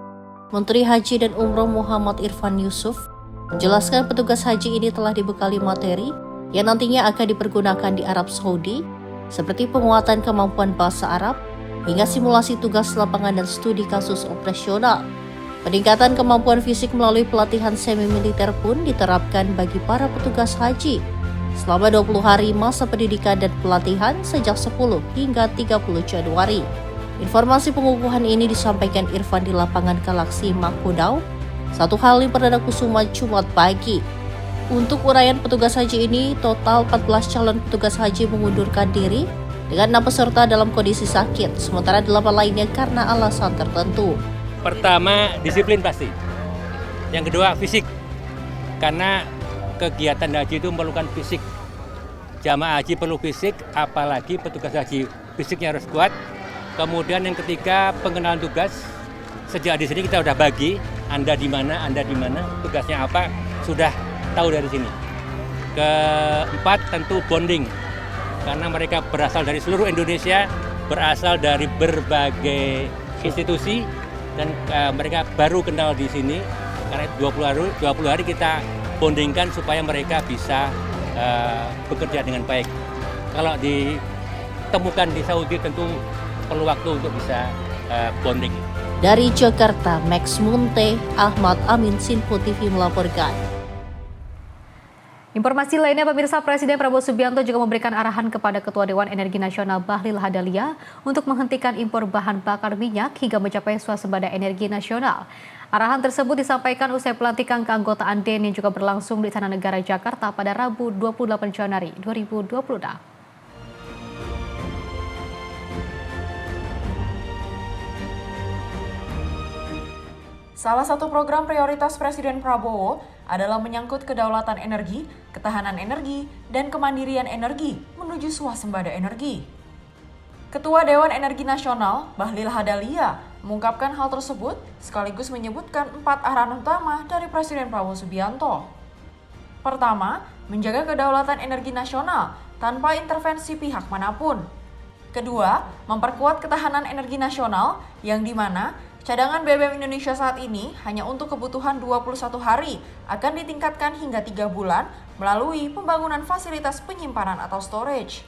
Menteri Haji dan Umroh Muhammad Irfan Yusuf menjelaskan petugas haji ini telah dibekali materi yang nantinya akan dipergunakan di Arab Saudi, seperti penguatan kemampuan bahasa Arab hingga simulasi tugas lapangan dan studi kasus operasional. Peningkatan kemampuan fisik melalui pelatihan semi-militer pun diterapkan bagi para petugas haji selama 20 hari masa pendidikan dan pelatihan sejak 10 hingga 30 Januari. Informasi pengukuhan ini disampaikan Irfan di lapangan Galaksi Makodau, 1 Halim Perdana Kusuma Jumat pagi. Untuk uraian petugas haji ini, total 14 calon petugas haji mengundurkan diri dengan 6 peserta dalam kondisi sakit, sementara 8 lainnya karena alasan tertentu. Pertama, disiplin pasti. Yang kedua, fisik. Karena kegiatan haji itu memerlukan fisik. Jamaah haji perlu fisik, apalagi petugas haji fisiknya harus kuat. Kemudian yang ketiga, pengenalan tugas. Sejak di sini kita sudah bagi, Anda di mana, tugasnya apa, sudah tahu dari sini. Keempat, tentu bonding. Karena mereka berasal dari seluruh Indonesia, berasal dari berbagai institusi, dan mereka baru kenal di sini. Karena 20 hari kita bondingkan supaya mereka bisa bekerja dengan baik. Kalau ditemukan di Saudi tentu perlu waktu untuk bisa bonding. Dari Jakarta, Max Munte, Ahmad Amin, Sinpo TV melaporkan. Informasi lainnya, pemirsa, Presiden Prabowo Subianto juga memberikan arahan kepada Ketua Dewan Energi Nasional Bahlil Lahadalia untuk menghentikan impor bahan bakar minyak hingga mencapai swasembada energi nasional. Arahan tersebut disampaikan usai pelantikan keanggotaan DEN yang juga berlangsung di Istana Negara Jakarta pada Rabu 28 Januari 2026. Salah satu program prioritas Presiden Prabowo adalah menyangkut kedaulatan energi, ketahanan energi, dan kemandirian energi menuju swasembada energi. Ketua Dewan Energi Nasional, Bahlil Lahadalia, mengungkapkan hal tersebut sekaligus menyebutkan 4 arahan utama dari Presiden Prabowo Subianto. Pertama, menjaga kedaulatan energi nasional tanpa intervensi pihak manapun. Kedua, memperkuat ketahanan energi nasional yang dimana cadangan BBM Indonesia saat ini hanya untuk kebutuhan 21 hari akan ditingkatkan hingga 3 bulan melalui pembangunan fasilitas penyimpanan atau storage.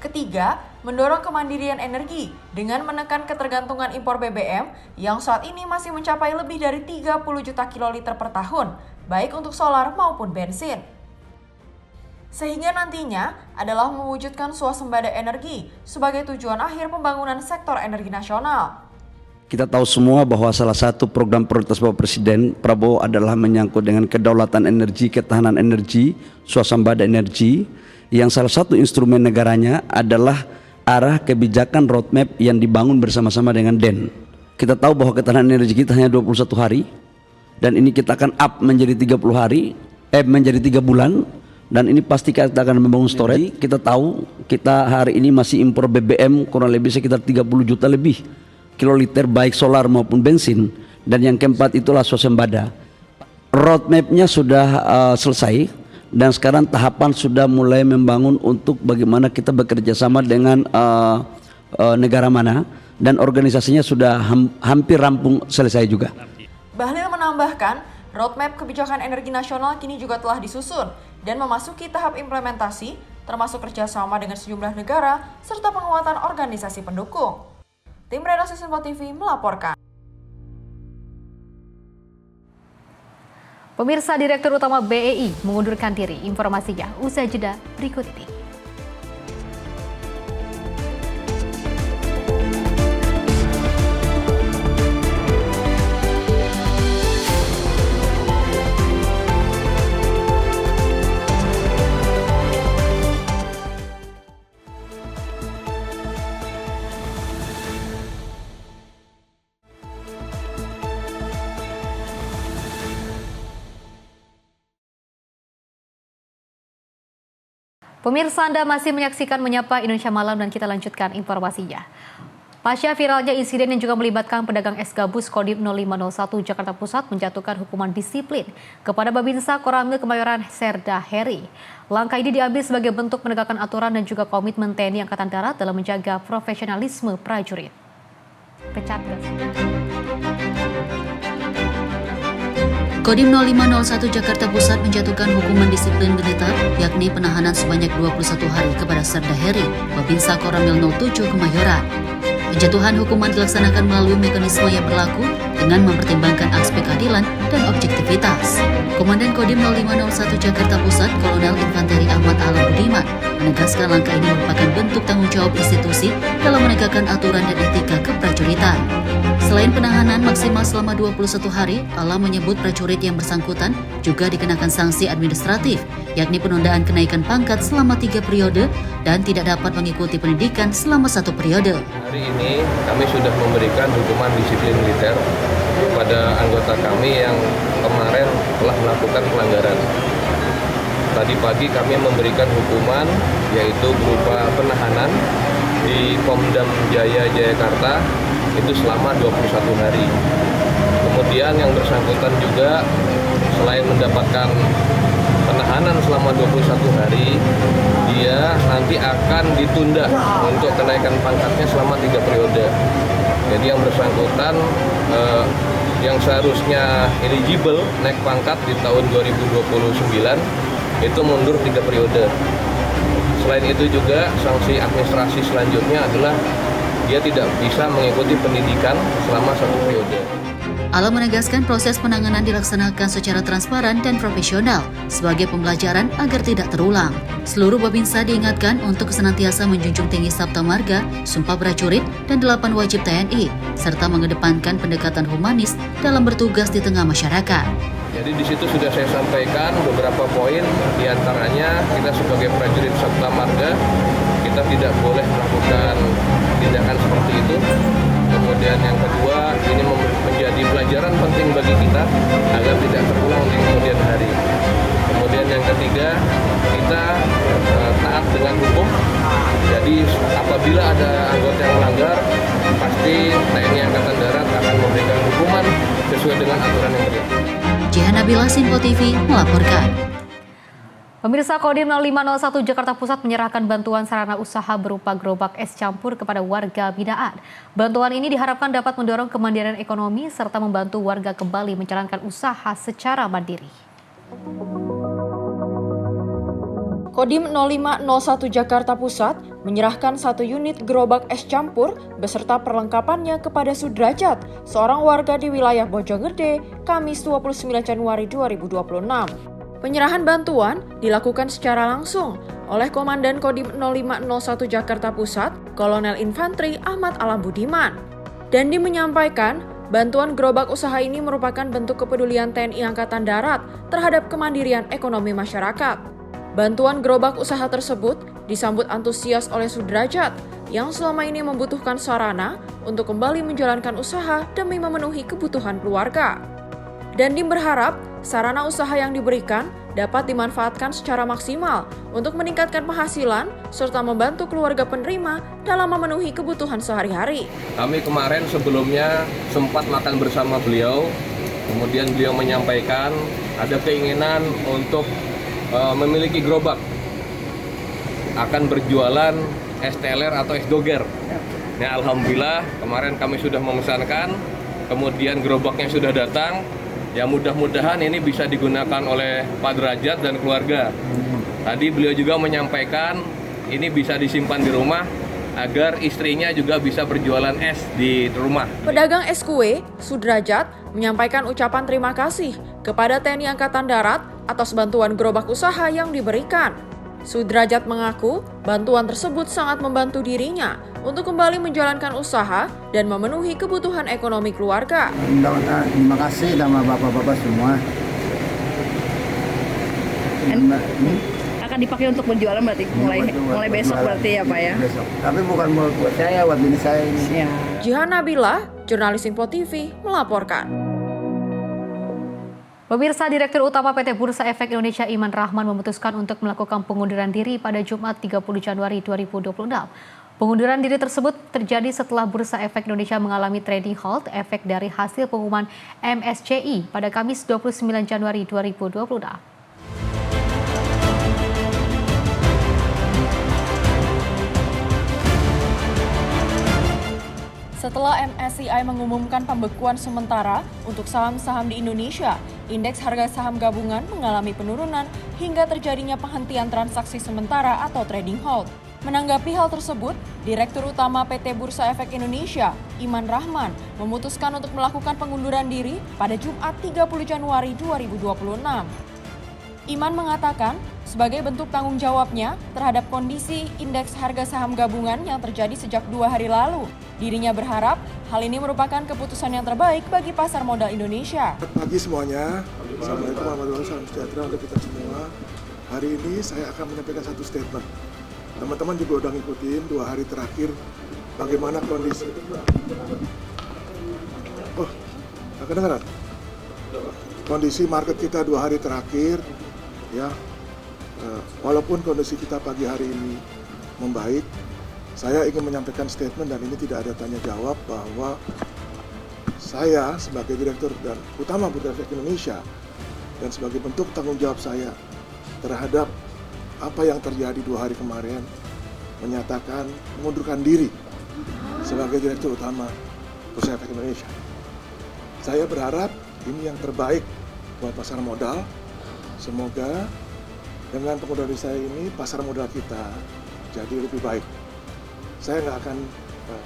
Ketiga, mendorong kemandirian energi dengan menekan ketergantungan impor BBM yang saat ini masih mencapai lebih dari 30 juta kiloliter per tahun, baik untuk solar maupun bensin. Sehingga nantinya adalah mewujudkan swasembada energi sebagai tujuan akhir pembangunan sektor energi nasional. Kita tahu semua bahwa salah satu program prioritas Bapak Presiden Prabowo adalah menyangkut dengan kedaulatan energi, ketahanan energi, swasembada energi, yang salah satu instrumen negaranya adalah arah kebijakan roadmap yang dibangun bersama-sama dengan DEN. Kita tahu bahwa ketahanan energi kita hanya 21 hari dan ini kita akan up menjadi 30 hari, menjadi 3 bulan, dan ini pasti kita akan membangun storage. Kita tahu kita hari ini masih impor BBM kurang lebih sekitar 30 juta lebih kiloliter baik solar maupun bensin, dan yang keempat itulah swasembada. Roadmapnya sudah selesai dan sekarang tahapan sudah mulai membangun untuk bagaimana kita bekerja sama dengan negara mana, dan organisasinya sudah hampir rampung selesai juga. Bahlil menambahkan, roadmap kebijakan energi nasional kini juga telah disusun dan memasuki tahap implementasi, termasuk kerjasama dengan sejumlah negara serta penguatan organisasi pendukung. Tim Redaksi Simpo TV melaporkan. Pemirsa, Direktur Utama BEI mengundurkan diri. Informasinya usai jeda berikut ini. Pemirsa, Anda masih menyaksikan Menyapa Indonesia Malam dan kita lanjutkan informasinya. Pasca viralnya insiden yang juga melibatkan pedagang es gabus Kodim 0501 Jakarta Pusat menjatuhkan hukuman disiplin kepada Babinsa Koramil Kemayoran Serda Heri. Langkah ini diambil sebagai bentuk penegakan aturan dan juga komitmen TNI Angkatan Darat dalam menjaga profesionalisme prajurit. Kodim 0501 Jakarta Pusat menjatuhkan hukuman disiplin militer, yakni penahanan sebanyak 21 hari kepada Serda Heri, Babinsa Koramil 07 Kemayoran. Penjatuhan hukuman dilaksanakan melalui mekanisme yang berlaku dengan mempertimbangkan aspek keadilan dan objektivitas. Komandan Kodim 0501 Jakarta Pusat, Kolonel Infanteri Ahmad Alam Budiman, menegaskan langkah ini merupakan bentuk tanggung jawab institusi dalam menegakkan aturan dan etika keprajuritan. Selain penahanan maksimal selama 21 hari, Alam menyebut prajurit yang bersangkutan juga dikenakan sanksi administratif, yakni penundaan kenaikan pangkat selama 3 periode dan tidak dapat mengikuti pendidikan selama 1 periode. Hari ini kami sudah memberikan hukuman disiplin militer kepada anggota kami yang kemarin telah melakukan pelanggaran. Tadi pagi kami memberikan hukuman yaitu berupa penahanan di Pomdam Jaya Jayakarta itu selama 21 hari. Kemudian yang bersangkutan juga selain mendapatkan penahanan selama 21 hari, dia nanti akan ditunda untuk kenaikan pangkatnya selama 3 periode. Jadi yang bersangkutan yang seharusnya eligible naik pangkat di tahun 2029 itu mundur 3 periode. Selain itu juga sanksi administrasi selanjutnya adalah dia tidak bisa mengikuti pendidikan selama 1 periode. Alam menegaskan proses penanganan dilaksanakan secara transparan dan profesional sebagai pembelajaran agar tidak terulang. Seluruh Babinsa diingatkan untuk senantiasa menjunjung tinggi Sabta Marga, Sumpah Prajurit, dan 8 wajib TNI, serta mengedepankan pendekatan humanis dalam bertugas di tengah masyarakat. Jadi di situ sudah saya sampaikan beberapa poin, diantaranya kita sebagai prajurit Sabta Marga, kita tidak boleh melakukan tindakan seperti itu. Kemudian yang kedua, ini menjadi pelajaran penting bagi kita agar tidak terulang di kemudian hari. Kemudian yang ketiga, kita taat dengan hukum. Jadi apabila ada anggota yang melanggar, pasti TNI Angkatan Darat akan memberikan hukuman sesuai dengan aturan yang berlaku. Jihan Nabila, Simpo TV melaporkan. Pemirsa, Kodim 0501 Jakarta Pusat menyerahkan bantuan sarana usaha berupa gerobak es campur kepada warga binaan. Bantuan ini diharapkan dapat mendorong kemandirian ekonomi serta membantu warga kembali menjalankan usaha secara mandiri. Kodim 0501 Jakarta Pusat menyerahkan 1 unit gerobak es campur beserta perlengkapannya kepada Sudrajat, seorang warga di wilayah Bojonggede, Kamis 29 Januari 2026. Penyerahan bantuan dilakukan secara langsung oleh Komandan Kodim 0501 Jakarta Pusat, Kolonel Infanteri Ahmad Alam Budiman. Dandi menyampaikan, bantuan gerobak usaha ini merupakan bentuk kepedulian TNI Angkatan Darat terhadap kemandirian ekonomi masyarakat. Bantuan gerobak usaha tersebut disambut antusias oleh Sudrajat yang selama ini membutuhkan sarana untuk kembali menjalankan usaha demi memenuhi kebutuhan keluarga. Dandim berharap sarana usaha yang diberikan dapat dimanfaatkan secara maksimal untuk meningkatkan penghasilan serta membantu keluarga penerima dalam memenuhi kebutuhan sehari-hari. Kami kemarin sebelumnya sempat makan bersama beliau, kemudian beliau menyampaikan ada keinginan untuk memiliki gerobak, akan berjualan es teler atau es doger. Nah, alhamdulillah kemarin kami sudah memesankan, kemudian gerobaknya sudah datang. Ya mudah-mudahan ini bisa digunakan oleh Pak Derajat dan keluarga. Tadi beliau juga menyampaikan ini bisa disimpan di rumah agar istrinya juga bisa berjualan es di rumah. Pedagang es kue, Sudrajat, menyampaikan ucapan terima kasih kepada TNI Angkatan Darat atas bantuan gerobak usaha yang diberikan. Sudrajat mengaku bantuan tersebut sangat membantu dirinya untuk kembali menjalankan usaha dan memenuhi kebutuhan ekonomi keluarga. Terima kasih sama bapak-bapak semua. Akan dipakai untuk berjualan berarti mulai besok berarti ya Pak ya? Besok. Tapi bukan buat saya, buat bini saya ini. Ya. Jihan Nabila, jurnalis Info TV, melaporkan. Pemirsa, Direktur Utama PT Bursa Efek Indonesia Iman Rahman memutuskan untuk melakukan pengunduran diri pada Jumat 30 Januari 2026. Pengunduran diri tersebut terjadi setelah Bursa Efek Indonesia mengalami trading halt efek dari hasil pengumuman MSCI pada Kamis 29 Januari 2026. Setelah MSCI mengumumkan pembekuan sementara untuk saham-saham di Indonesia, indeks harga saham gabungan mengalami penurunan hingga terjadinya penghentian transaksi sementara atau trading halt. Menanggapi hal tersebut, Direktur Utama PT Bursa Efek Indonesia, Iman Rahman, memutuskan untuk melakukan pengunduran diri pada Jumat 30 Januari 2026. Iman mengatakan, sebagai bentuk tanggung jawabnya terhadap kondisi indeks harga saham gabungan yang terjadi sejak 2 hari lalu, dirinya berharap hal ini merupakan keputusan yang terbaik bagi pasar modal Indonesia. Selamat pagi semuanya, Assalamualaikum warahmatullahi wabarakatuh, salam sejahtera untuk kita semua. Hari ini saya akan menyampaikan satu statement. Teman-teman juga udah ngikutin 2 hari terakhir bagaimana kondisi. Oh, nggak kedengeran? Kondisi market kita 2 hari terakhir, ya. Walaupun kondisi kita pagi hari ini membaik, saya ingin menyampaikan statement dan ini tidak ada tanya jawab bahwa saya sebagai Direktur dan Utama Bursa Efek Indonesia dan sebagai bentuk tanggung jawab saya terhadap apa yang terjadi 2 hari kemarin menyatakan mengundurkan diri sebagai Direktur Utama Bursa Efek Indonesia. Saya berharap ini yang terbaik buat pasar modal. Semoga dengan pengunduran diri saya ini pasar modal kita jadi lebih baik. Saya nggak akan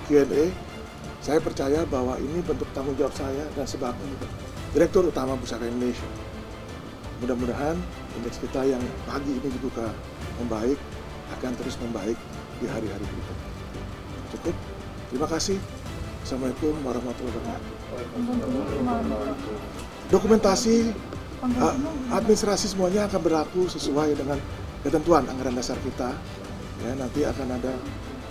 Q&A. Saya percaya bahwa ini bentuk tanggung jawab saya dan sebagai Direktur Utama Bursa Efek Indonesia. Mudah-mudahan indeks kita yang pagi ini dibuka membaik akan terus membaik di hari-hari berikutnya. Cukup. Terima kasih. Assalamualaikum warahmatullahi wabarakatuh. Dokumentasi administrasi semuanya akan berlaku sesuai dengan ketentuan anggaran dasar kita. Ya, nanti akan ada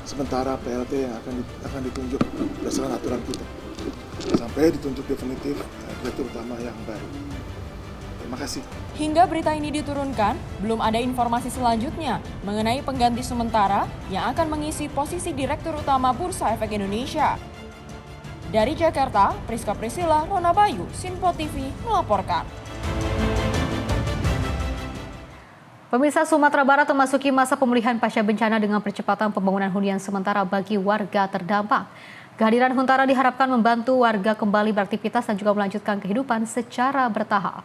sementara PLT yang akan ditunjuk berdasarkan aturan kita sampai ditunjuk definitif Direktur Utama yang baru. Terima kasih. Hingga berita ini diturunkan, belum ada informasi selanjutnya mengenai pengganti sementara yang akan mengisi posisi Direktur Utama Bursa Efek Indonesia. Dari Jakarta, Priska Priscilla, Rona Bayu, Sinpo TV melaporkan. Pemirsa, Sumatera Barat memasuki masa pemulihan pasca bencana dengan percepatan pembangunan hunian sementara bagi warga terdampak. Kehadiran Huntara diharapkan membantu warga kembali beraktivitas dan juga melanjutkan kehidupan secara bertahap.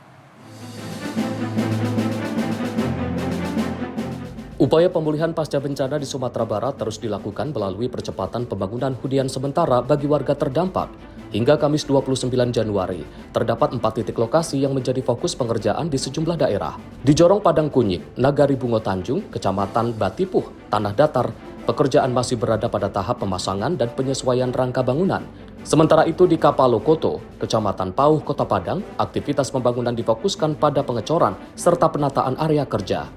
Upaya pemulihan pasca bencana di Sumatera Barat terus dilakukan melalui percepatan pembangunan hunian sementara bagi warga terdampak. Hingga Kamis 29 Januari, terdapat 4 titik lokasi yang menjadi fokus pengerjaan di sejumlah daerah. Di Jorong Padang Kunyit, Nagari Bungo Tanjung, Kecamatan Batipuh, Tanah Datar, pekerjaan masih berada pada tahap pemasangan dan penyesuaian rangka bangunan. Sementara itu di Kapalokoto, Kecamatan Pauh, Kota Padang, aktivitas pembangunan difokuskan pada pengecoran serta penataan area kerja.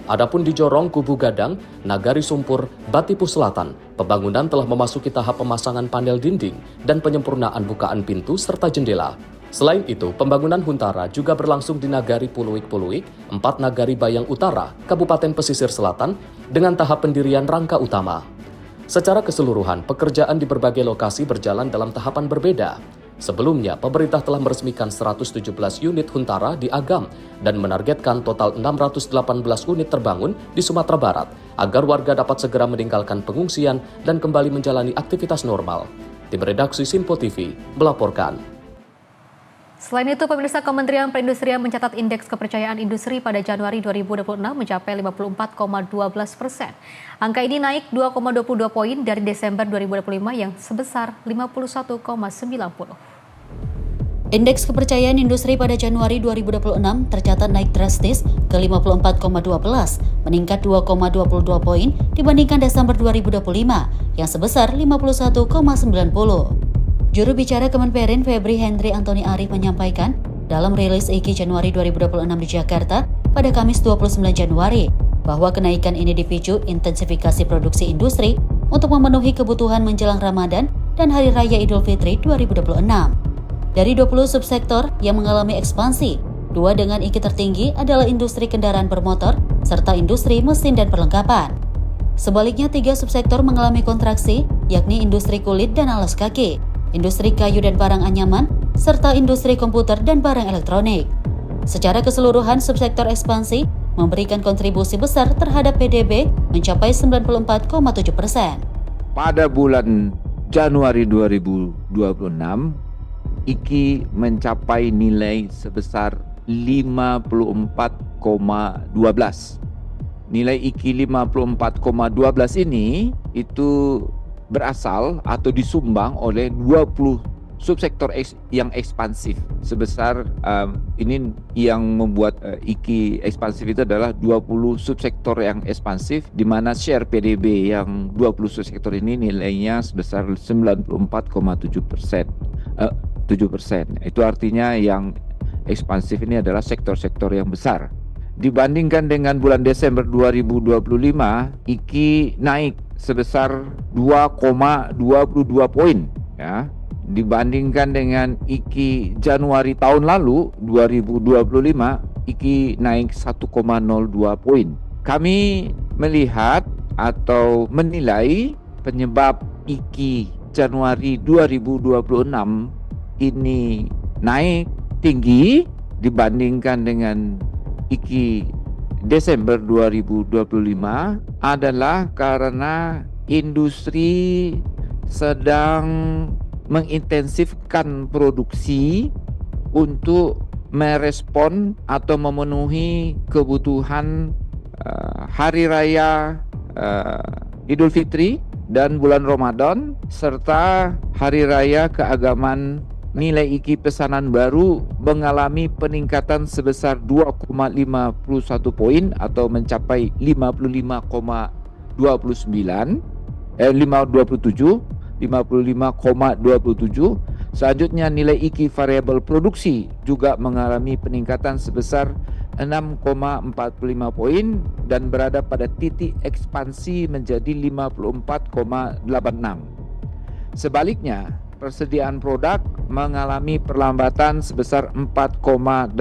Adapun di Jorong, Kubu Gadang, Nagari Sumpur, Batipu Selatan, pembangunan telah memasuki tahap pemasangan panel dinding dan penyempurnaan bukaan pintu serta jendela. Selain itu, pembangunan Huntara juga berlangsung di Nagari Puluik-Puluik, 4 Nagari Bayang Utara, Kabupaten Pesisir Selatan, dengan tahap pendirian rangka utama. Secara keseluruhan, pekerjaan di berbagai lokasi berjalan dalam tahapan berbeda. Sebelumnya, pemerintah telah meresmikan 117 unit Huntara di Agam dan menargetkan total 618 unit terbangun di Sumatera Barat agar warga dapat segera meninggalkan pengungsian dan kembali menjalani aktivitas normal. Tim redaksi Simpo TV melaporkan. Selain itu, pemirsa, Kementerian Perindustrian mencatat indeks kepercayaan industri pada Januari 2026 mencapai 54,12%. Angka ini naik 2,22 poin dari Desember 2025 yang sebesar 51,90. Indeks kepercayaan industri pada Januari 2026 tercatat naik drastis ke 54,12, meningkat 2,22 poin dibandingkan Desember 2025 yang sebesar 51,90. Juru bicara Kemenperin Febri Hendri Antoni Arif menyampaikan dalam rilis IKI Januari 2026 di Jakarta pada Kamis 29 Januari bahwa kenaikan ini dipicu intensifikasi produksi industri untuk memenuhi kebutuhan menjelang Ramadan dan Hari Raya Idul Fitri 2026. Dari 20 subsektor yang mengalami ekspansi, 2 dengan IKI tertinggi adalah industri kendaraan bermotor serta industri mesin dan perlengkapan. Sebaliknya 3 subsektor mengalami kontraksi, yakni industri kulit dan alas kaki, industri kayu dan barang anyaman, serta industri komputer dan barang elektronik. Secara keseluruhan, subsektor ekspansi memberikan kontribusi besar terhadap PDB mencapai 94,7%. Pada bulan Januari 2026, IKI mencapai nilai sebesar 54,12. Nilai IKI 54,12 ini itu berasal atau disumbang oleh 20 subsektor yang ekspansif sebesar ini yang membuat IKI ekspansif itu adalah 20 subsektor yang ekspansif di mana share PDB yang 20 subsektor ini nilainya sebesar 94,7%. 7%. Itu artinya yang ekspansif ini adalah sektor-sektor yang besar. Dibandingkan dengan bulan Desember 2025, IKI naik sebesar 2,22 poin ya. Dibandingkan dengan IKI Januari tahun lalu 2025, IKI naik 1,02 poin. Kami melihat atau menilai penyebab IKI Januari 2026 ini naik tinggi dibandingkan dengan IKI Desember 2025 adalah karena industri sedang mengintensifkan produksi untuk merespon atau memenuhi kebutuhan Hari Raya Idul Fitri dan bulan Ramadan serta Hari Raya Keagamaan. Nilai IKI pesanan baru mengalami peningkatan sebesar 2,51 poin atau mencapai 55,27. Selanjutnya nilai IKI variabel produksi juga mengalami peningkatan sebesar 6,45 poin dan berada pada titik ekspansi menjadi 54,86. Sebaliknya, persediaan produk mengalami perlambatan sebesar 4,85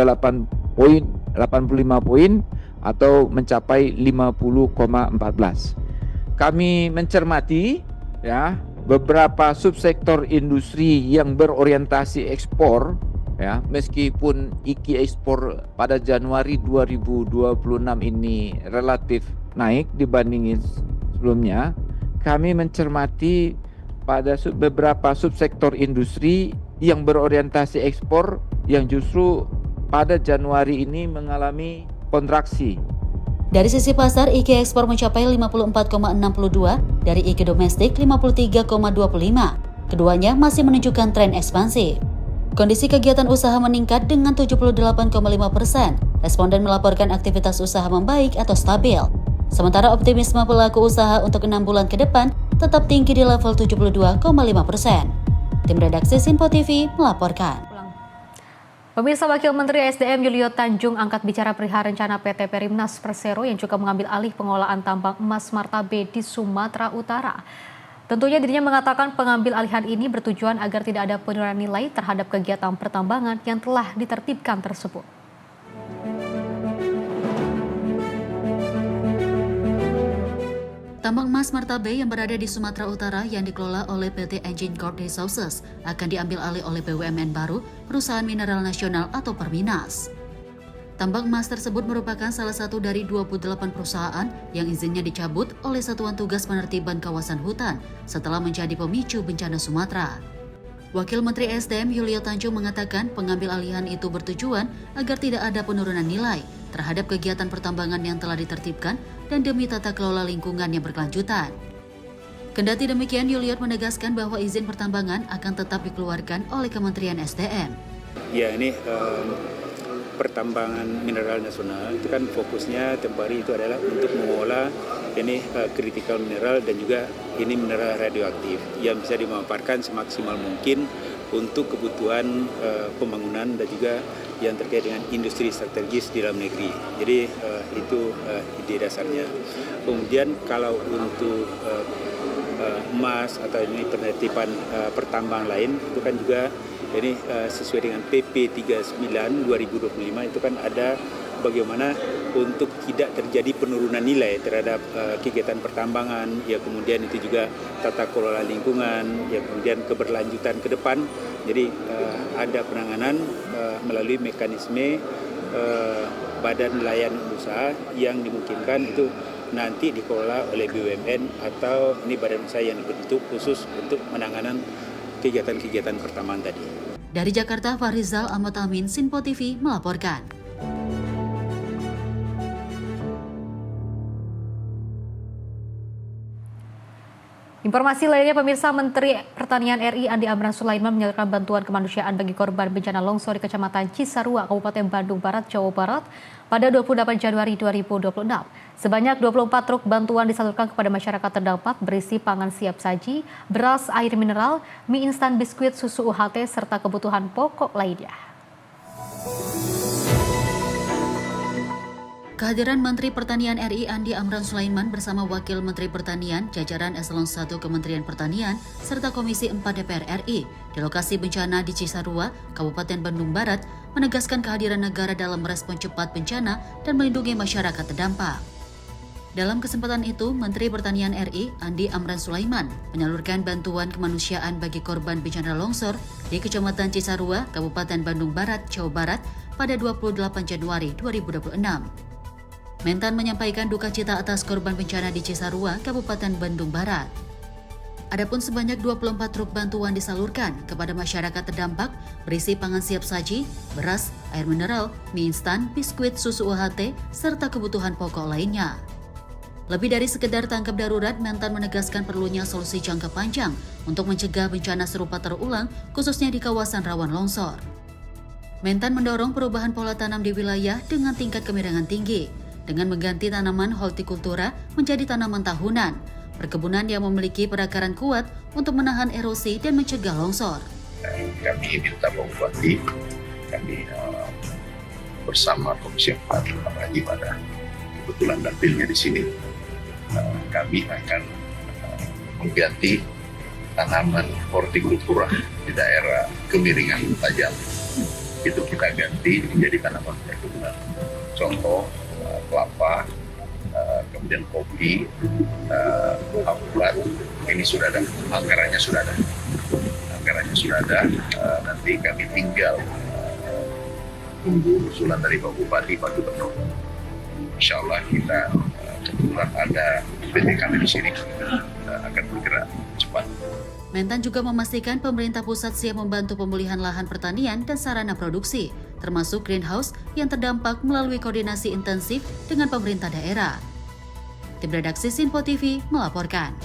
poin atau mencapai 50,14. Kami mencermati ya beberapa subsektor industri yang berorientasi ekspor ya, meskipun IKI ekspor pada Januari 2026 ini relatif naik dibandingin sebelumnya, kami mencermati pada beberapa subsektor industri yang berorientasi ekspor yang justru pada Januari ini mengalami kontraksi. Dari sisi pasar, IKI ekspor mencapai 54,62, dari IKI domestik 53,25. Keduanya masih menunjukkan tren ekspansi. Kondisi kegiatan usaha meningkat dengan 78,5%. Responden melaporkan aktivitas usaha membaik atau stabil. Sementara optimisme pelaku usaha untuk 6 bulan ke depan tetap tinggi di level 72,5%. Tim redaksi Simpo TV melaporkan. Pemirsa, Wakil Menteri SDM Yulio Tanjung angkat bicara perihal rencana PT Perimnas Persero yang juga mengambil alih pengelolaan tambang emas Martabe di Sumatera Utara. Tentunya dirinya mengatakan pengambil alihan ini bertujuan agar tidak ada penurunan nilai terhadap kegiatan pertambangan yang telah ditertibkan tersebut. Tambang emas Martabe yang berada di Sumatera Utara yang dikelola oleh PT Engine Corp Resources akan diambil alih oleh BUMN baru, Perusahaan Mineral Nasional atau Perminas. Tambang emas tersebut merupakan salah satu dari 28 perusahaan yang izinnya dicabut oleh Satuan Tugas Penertiban Kawasan Hutan setelah menjadi pemicu bencana Sumatera. Wakil Menteri SDM Yulio Tanjung mengatakan pengambil alihan itu bertujuan agar tidak ada penurunan nilai terhadap kegiatan pertambangan yang telah ditertibkan dan demi tata kelola lingkungan yang berkelanjutan. Kendati demikian, Yulio menegaskan bahwa izin pertambangan akan tetap dikeluarkan oleh Kementerian SDM. Ya, ini pertambangan mineral nasional itu kan fokusnya tempoh hari itu adalah untuk mengolah ini critical mineral dan juga ini mineral radioaktif yang bisa dimanfaatkan semaksimal mungkin untuk kebutuhan pembangunan dan juga yang terkait dengan industri strategis di dalam negeri. Jadi itu ide dasarnya. Kemudian kalau untuk emas atau ini penertiban pertambangan lain itu kan juga ini sesuai dengan PP 39 2025 itu kan ada bagaimana untuk tidak terjadi penurunan nilai terhadap kegiatan pertambangan, ya kemudian itu juga tata kelola lingkungan, ya kemudian keberlanjutan ke depan. Jadi ada penanganan melalui mekanisme badan layanan usaha yang dimungkinkan itu nanti dikelola oleh BUMN atau ini badan usaha yang dibentuk khusus untuk penanganan kegiatan-kegiatan pertambangan tadi. Dari Jakarta, Farizal Ahmad Amin, Sinpo TV melaporkan. Informasi lainnya, pemirsa, Menteri Pertanian RI Andi Amran Sulaiman menyalurkan bantuan kemanusiaan bagi korban bencana longsor di Kecamatan Cisarua, Kabupaten Bandung Barat, Jawa Barat pada 28 Januari 2026. Sebanyak 24 truk bantuan disalurkan kepada masyarakat terdampak berisi pangan siap saji, beras, air mineral, mie instan, biskuit, susu UHT, serta kebutuhan pokok lainnya. Kehadiran Menteri Pertanian RI Andi Amran Sulaiman bersama Wakil Menteri Pertanian, jajaran Eselon 1 Kementerian Pertanian, serta Komisi 4 DPR RI di lokasi bencana di Cisarua, Kabupaten Bandung Barat, menegaskan kehadiran negara dalam merespon cepat bencana dan melindungi masyarakat terdampak. Dalam kesempatan itu, Menteri Pertanian RI Andi Amran Sulaiman menyalurkan bantuan kemanusiaan bagi korban bencana longsor di Kecamatan Cisarua, Kabupaten Bandung Barat, Jawa Barat pada 28 Januari 2026. Mentan menyampaikan duka cita atas korban bencana di Cisarua, Kabupaten Bandung Barat. Adapun sebanyak 24 truk bantuan disalurkan kepada masyarakat terdampak berisi pangan siap saji, beras, air mineral, mie instan, biskuit, susu UHT, serta kebutuhan pokok lainnya. Lebih dari sekedar tanggap darurat, Mentan menegaskan perlunya solusi jangka panjang untuk mencegah bencana serupa terulang, khususnya di kawasan rawan longsor. Mentan mendorong perubahan pola tanam di wilayah dengan tingkat kemiringan tinggi, dengan mengganti tanaman hortikultura menjadi tanaman tahunan, perkebunan yang memiliki perakaran kuat untuk menahan erosi dan mencegah longsor. Kami minta Pak Bupati, kami bersama Komisi 4, Pak Haji pada kebetulan dapilnya di sini, kami akan mengganti tanaman hortikultura di daerah kemiringan tajam. Itu kita ganti menjadi tanaman perkebunan. Contoh, kelapa, kemudian kopi, alpukat, ini sudah ada, anggarannya sudah ada, nanti kami tinggal tunggu usulan dari Pak Bupati, Pak Gubernur. Insya Allah kita kebetulan ada PT kami di sini, akan bergerak cepat. Mentan juga memastikan pemerintah pusat siap membantu pemulihan lahan pertanian dan sarana produksi, termasuk greenhouse yang terdampak melalui koordinasi intensif dengan pemerintah daerah. Tim redaksi Sinpo TV melaporkan.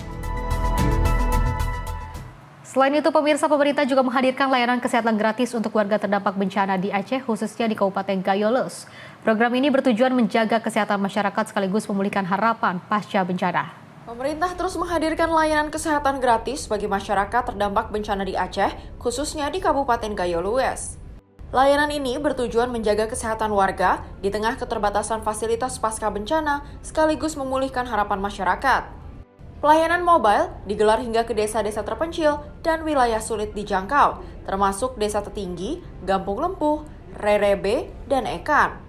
Selain itu, pemirsa, pemerintah juga menghadirkan layanan kesehatan gratis untuk warga terdampak bencana di Aceh, khususnya di Kabupaten Gayoles. Program ini bertujuan menjaga kesehatan masyarakat sekaligus memulihkan harapan pasca bencana. Pemerintah terus menghadirkan layanan kesehatan gratis bagi masyarakat terdampak bencana di Aceh, khususnya di Kabupaten Gayo Lues. Layanan ini bertujuan menjaga kesehatan warga di tengah keterbatasan fasilitas pasca bencana sekaligus memulihkan harapan masyarakat. Pelayanan mobile digelar hingga ke desa-desa terpencil dan wilayah sulit dijangkau, termasuk Desa Tetinggi, Gampung Lempuh, Rerebe, dan Ekan.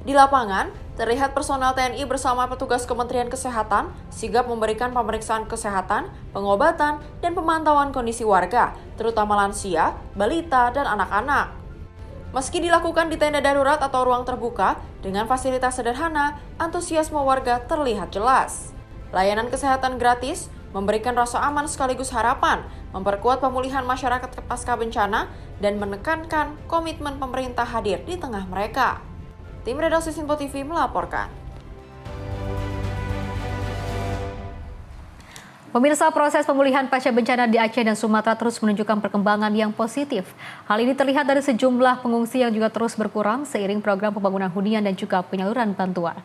Di lapangan, terlihat personel TNI bersama petugas Kementerian Kesehatan sigap memberikan pemeriksaan kesehatan, pengobatan, dan pemantauan kondisi warga, terutama lansia, balita, dan anak-anak. Meski dilakukan di tenda darurat atau ruang terbuka, dengan fasilitas sederhana, antusiasme warga terlihat jelas. Layanan kesehatan gratis memberikan rasa aman sekaligus harapan, memperkuat pemulihan masyarakat pasca bencana, dan menekankan komitmen pemerintah hadir di tengah mereka. Tim Redaksi Sinpo TV melaporkan. Pemirsa, proses pemulihan pasca bencana di Aceh dan Sumatera terus menunjukkan perkembangan yang positif. Hal ini terlihat dari sejumlah pengungsi yang juga terus berkurang seiring program pembangunan hunian dan juga penyaluran bantuan.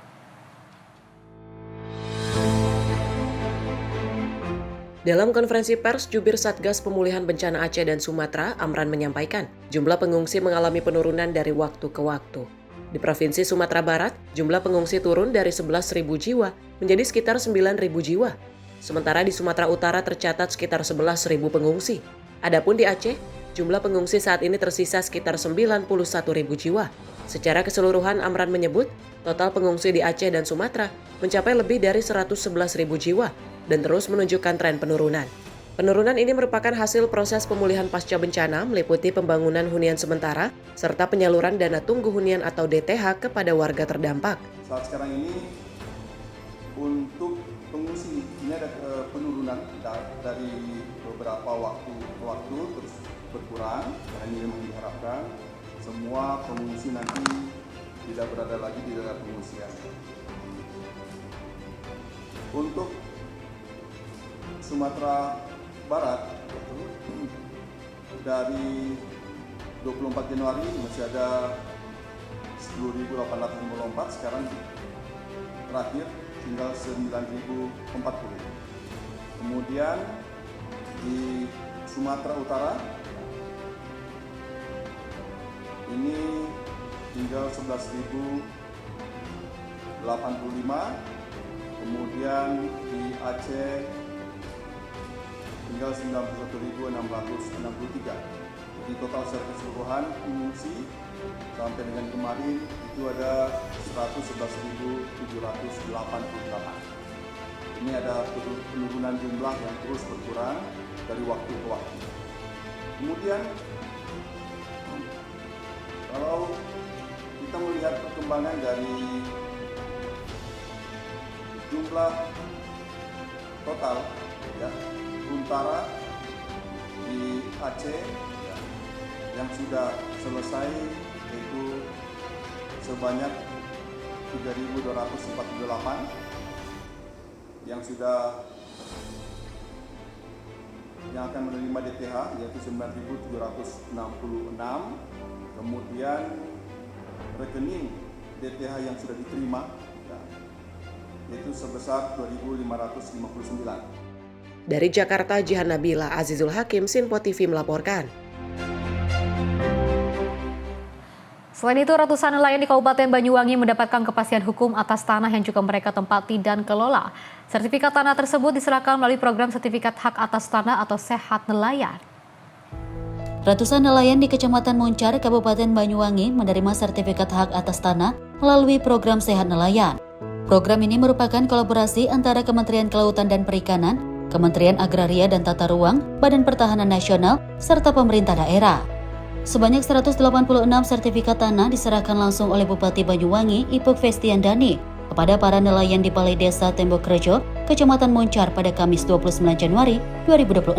Dalam konferensi pers, Jubir Satgas Pemulihan Bencana Aceh dan Sumatera, Amran menyampaikan, jumlah pengungsi mengalami penurunan dari waktu ke waktu. Di Provinsi Sumatera Barat, jumlah pengungsi turun dari 11.000 jiwa menjadi sekitar 9.000 jiwa. Sementara di Sumatera Utara tercatat sekitar 11.000 pengungsi. Adapun di Aceh, jumlah pengungsi saat ini tersisa sekitar 91.000 jiwa. Secara keseluruhan, Amran menyebut, total pengungsi di Aceh dan Sumatera mencapai lebih dari 111.000 jiwa dan terus menunjukkan tren penurunan. Penurunan ini merupakan hasil proses pemulihan pasca bencana meliputi pembangunan hunian sementara serta penyaluran dana tunggu hunian atau DTH kepada warga terdampak. Saat sekarang ini untuk pengungsi ini ada penurunan dari beberapa waktu ke waktu terus berkurang, dan ini mengharapkan semua pengungsi nanti tidak berada lagi di daerah pengungsian. Untuk Sumatera Barat dari 24 Januari masih ada 10.854, sekarang terakhir tinggal 9.040. Kemudian di Sumatera Utara ini tinggal 11.085. Kemudian di Aceh tinggal 91.663. Jadi total secara keseluruhan pengungsi sampai dengan kemarin itu ada 111.788. Ini ada penurunan jumlah yang terus berkurang dari waktu ke waktu. Kemudian kalau kita melihat perkembangan dari jumlah total ya, Untara di Aceh ya, yang sudah selesai itu sebanyak 3.248, yang akan menerima DTH yaitu 9.766, kemudian rekening DTH yang sudah diterima ya, yaitu sebesar 2.559. Dari Jakarta, Jihan Nabila, Azizul Hakim, Sinpo TV melaporkan. Selain itu, ratusan nelayan di Kabupaten Banyuwangi mendapatkan kepastian hukum atas tanah yang juga mereka tempati dan kelola. Sertifikat tanah tersebut diserahkan melalui program sertifikat hak atas tanah atau Sehat Nelayan. Ratusan nelayan di Kecamatan Moncar, Kabupaten Banyuwangi menerima sertifikat hak atas tanah melalui program Sehat Nelayan. Program ini merupakan kolaborasi antara Kementerian Kelautan dan Perikanan, Kementerian Agraria dan Tata Ruang, Badan Pertahanan Nasional, serta pemerintah daerah. Sebanyak 186 sertifikat tanah diserahkan langsung oleh Bupati Banyuwangi, Ipuk Festiandani, kepada para nelayan di Balai Desa Tembok Rejo, Kecamatan Moncar pada Kamis 29 Januari 2026.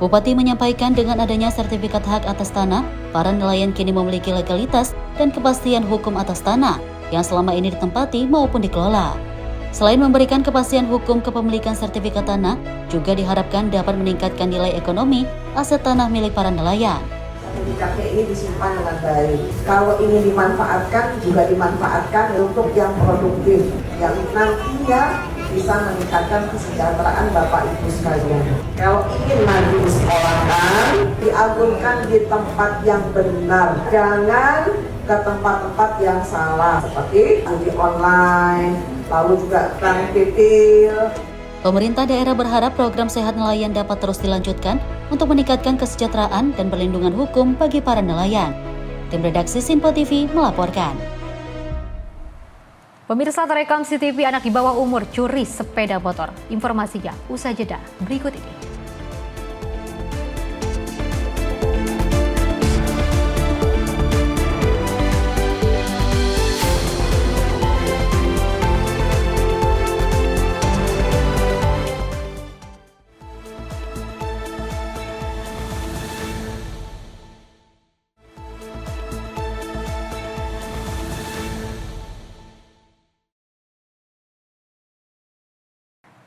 Bupati menyampaikan dengan adanya sertifikat hak atas tanah, para nelayan kini memiliki legalitas dan kepastian hukum atas tanah yang selama ini ditempati maupun dikelola. Selain memberikan kepastian hukum kepemilikan sertifikat tanah, juga diharapkan dapat meningkatkan nilai ekonomi aset tanah milik para nelayan. Sertifikatnya ini disimpan dengan baik. Kalau ini dimanfaatkan, juga dimanfaatkan untuk yang produktif, yang nantinya bisa meningkatkan kesejahteraan Bapak Ibu sekalian. Kalau ingin nanti disekolahkan, diagunkan di tempat yang benar, jangan ke tempat-tempat yang salah seperti judi online, lalu juga bank titil. Pemerintah daerah berharap program Sehat Nelayan dapat terus dilanjutkan untuk meningkatkan kesejahteraan dan perlindungan hukum bagi para nelayan. Tim redaksi Simpo TV melaporkan. Pemirsa, terekam CCTV anak di bawah umur curi sepeda motor. Informasinya usai jeda berikut ini.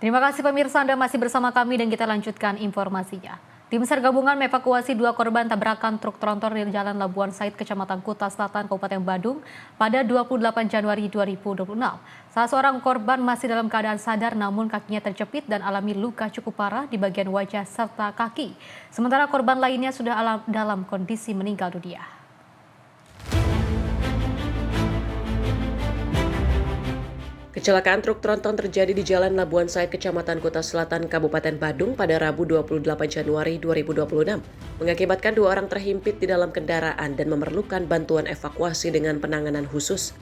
Terima kasih pemirsa, Anda masih bersama kami dan kita lanjutkan informasinya. Tim SAR gabungan mengevakuasi 2 korban tabrakan truk tronton di Jalan Labuan Said, Kecamatan Kuta Selatan, Kabupaten Badung pada 28 Januari 2026. Salah seorang korban masih dalam keadaan sadar namun kakinya terjepit dan alami luka cukup parah di bagian wajah serta kaki. Sementara korban lainnya sudah dalam kondisi meninggal dunia. Kecelakaan truk tronton terjadi di Jalan Labuan Said, Kecamatan Kuta Selatan, Kabupaten Badung pada Rabu 28 Januari 2026, mengakibatkan 2 orang terhimpit di dalam kendaraan dan memerlukan bantuan evakuasi dengan penanganan khusus.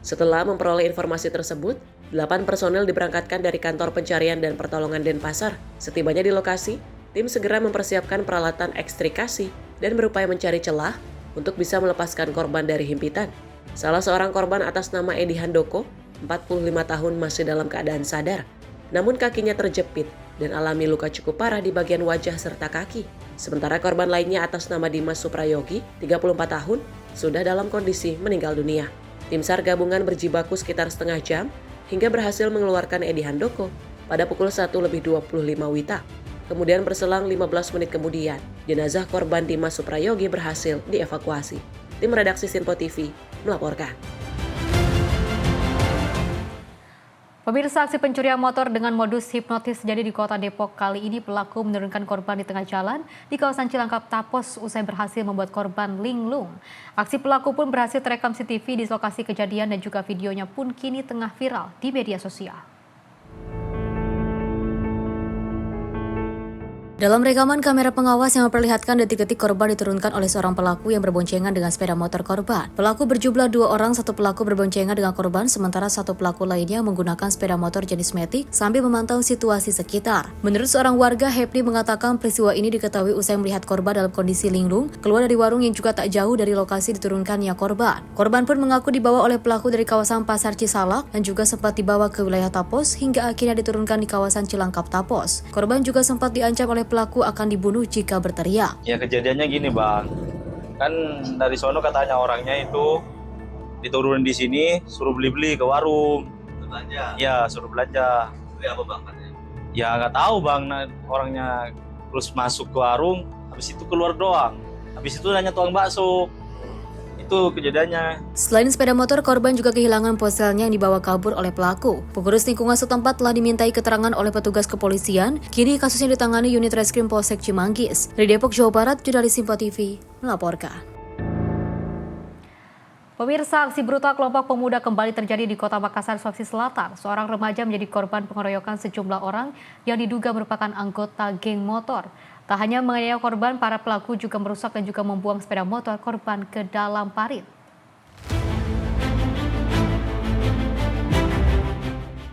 Setelah memperoleh informasi tersebut, 8 personel diberangkatkan dari Kantor Pencarian dan Pertolongan Denpasar. Setibanya di lokasi, tim segera mempersiapkan peralatan ekstrikasi dan berupaya mencari celah untuk bisa melepaskan korban dari himpitan. Salah seorang korban atas nama Edi Handoko, 45 tahun, masih dalam keadaan sadar, namun kakinya terjepit dan alami luka cukup parah di bagian wajah serta kaki. Sementara korban lainnya atas nama Dimas Suprayogi, 34 tahun, sudah dalam kondisi meninggal dunia. Tim SAR gabungan berjibaku sekitar setengah jam hingga berhasil mengeluarkan Edi Handoko pada pukul 1:25 WITA. Kemudian berselang 15 menit kemudian, jenazah korban Dimas Suprayogi berhasil dievakuasi. Tim redaksi Simpo TV melaporkan. Pemirsa, aksi pencurian motor dengan modus hipnotis terjadi di Kota Depok. Kali ini pelaku menurunkan korban di tengah jalan di kawasan Cilangkap Tapos usai berhasil membuat korban linglung. Aksi pelaku pun berhasil terekam CCTV di lokasi kejadian dan juga videonya pun kini tengah viral di media sosial. Dalam rekaman kamera pengawas yang memperlihatkan detik-detik korban diturunkan oleh seorang pelaku yang berboncengan dengan sepeda motor korban. Pelaku berjumlah 2 orang, 1 pelaku berboncengan dengan korban, sementara 1 pelaku lainnya menggunakan sepeda motor jenis Matic sambil memantau situasi sekitar. Menurut seorang warga, Hepni mengatakan peristiwa ini diketahui usai melihat korban dalam kondisi linglung, keluar dari warung yang juga tak jauh dari lokasi diturunkannya korban. Korban pun mengaku dibawa oleh pelaku dari kawasan Pasar Cisalak dan juga sempat dibawa ke wilayah Tapos hingga akhirnya diturunkan di kawasan Cilangkap Tapos. Korban juga sempat diancam oleh pelaku akan dibunuh jika berteriak. Ya kejadiannya gini bang, kan dari sono katanya orangnya itu diturunin di sini, suruh beli-beli ke warung. Belanja? Ya suruh belanja. Beli apa bang? Ya nggak tahu bang, orangnya terus masuk ke warung, habis itu keluar doang. Habis itu nanya tukang bakso. Itu kejadiannya. Selain sepeda motor, korban juga kehilangan ponselnya yang dibawa kabur oleh pelaku. Pengurus lingkungan setempat telah dimintai keterangan oleh petugas kepolisian. Kini kasusnya ditangani unit reskrim Polsek Cimanggis. Dari Depok, Jawa Barat, jurnalis Simpo TV melaporkan. Pemirsa, aksi brutal kelompok pemuda kembali terjadi di Kota Makassar, Sulawesi Selatan. Seorang remaja menjadi korban pengeroyokan sejumlah orang yang diduga merupakan anggota geng motor. Tak hanya menganiaya korban, para pelaku juga merusak dan juga membuang sepeda motor korban ke dalam parit.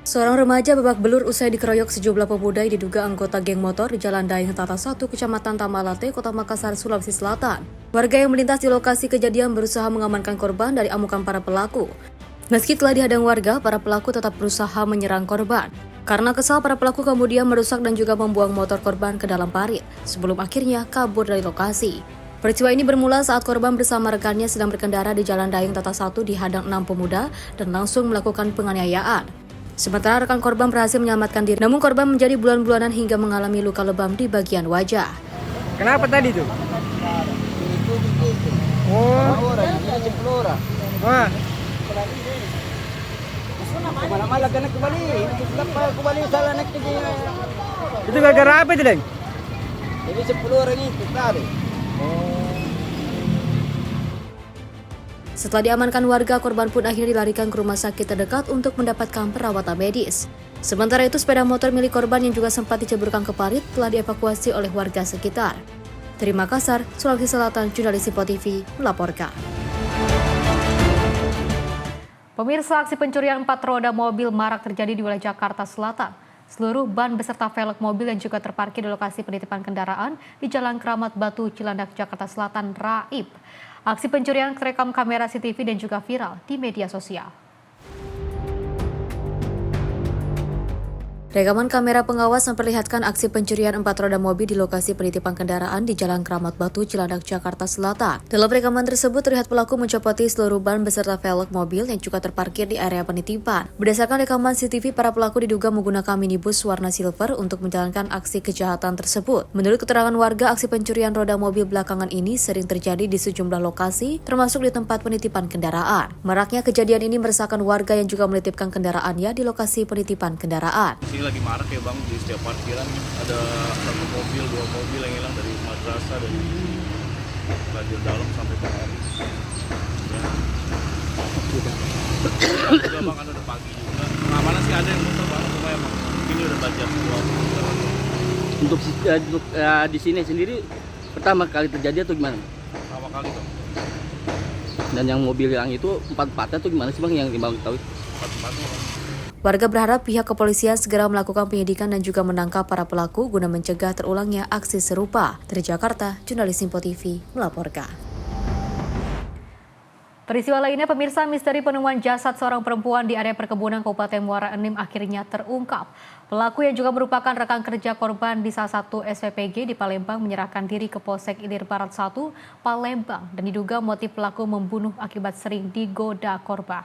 Seorang remaja babak belur usai dikeroyok sejumlah pemuda yang diduga anggota geng motor di Jalan Daeng Tata 1, Kecamatan Tamalate, Kota Makassar, Sulawesi Selatan. Warga yang melintas di lokasi kejadian berusaha mengamankan korban dari amukan para pelaku. Meski telah dihadang warga, para pelaku tetap berusaha menyerang korban. Karena kesal, para pelaku kemudian merusak dan juga membuang motor korban ke dalam parit, sebelum akhirnya kabur dari lokasi. Peristiwa ini bermula saat korban bersama rekannya sedang berkendara di Jalan Daeng Tata 1 dihadang 6 pemuda dan langsung melakukan penganiayaan. Sementara rekan korban berhasil menyelamatkan diri, namun korban menjadi bulan-bulanan hingga mengalami luka lebam di bagian wajah. Kenapa tadi tuh? Oh, malam-malam kena kembali. Kenapa kembali salah naik tinggi? Itu gara-gara apa itu, Deng? Jadi 10 orang ini kita deh. Setelah diamankan warga, korban pun akhirnya dilarikan ke rumah sakit terdekat untuk mendapatkan perawatan medis. Sementara itu, sepeda motor milik korban yang juga sempat diceburkan ke parit telah dievakuasi oleh warga sekitar. Dari Makassar, Sulawesi Selatan, jurnalis Simpo TV melaporkan. Pemirsa, aksi pencurian 4 roda mobil marak terjadi di wilayah Jakarta Selatan. Seluruh ban beserta velg mobil yang juga terparkir di lokasi penitipan kendaraan di Jalan Kramat Batu, Cilandak, Jakarta Selatan raib. Aksi pencurian terekam kamera CCTV dan juga viral di media sosial. Rekaman kamera pengawas memperlihatkan aksi pencurian 4 roda mobil di lokasi penitipan kendaraan di Jalan Kramat Batu, Cilandak, Jakarta Selatan. Dalam rekaman tersebut terlihat pelaku mencopoti seluruh ban beserta velg mobil yang juga terparkir di area penitipan. Berdasarkan rekaman CCTV, para pelaku diduga menggunakan minibus warna silver untuk menjalankan aksi kejahatan tersebut. Menurut keterangan warga, aksi pencurian roda mobil belakangan ini sering terjadi di sejumlah lokasi, termasuk di tempat penitipan kendaraan. Maraknya kejadian ini meresahkan warga yang juga menitipkan kendaraannya di lokasi penitipan kendaraan. Ini lagi marak ya Bang, di setiap parkiran ada 1 mobil, 2 mobil yang hilang dari madrasah, dari radio dalam sampai ke hari. Ya Bang, kan udah pagi juga. Pengamanan sih ada yang muter Bang, cuma emang ini udah baca semua. Untuk di sini sendiri pertama kali terjadi atau gimana? Pertama kali tuh. Dan yang mobil yang itu 4-4-nya tuh gimana sih Bang yang Bang tahu? 4-4-nya Bang. Warga berharap pihak kepolisian segera melakukan penyidikan dan juga menangkap para pelaku guna mencegah terulangnya aksi serupa. Dari Jakarta, jurnalis Simpo TV melaporkan. Peristiwa lainnya, pemirsa, misteri penemuan jasad seorang perempuan di area perkebunan Kabupaten Muara Enim akhirnya terungkap. Pelaku yang juga merupakan rekan kerja korban di salah satu SPPG di Palembang menyerahkan diri ke Polsek Ilir Barat 1, Palembang, dan diduga motif pelaku membunuh akibat sering digoda korban.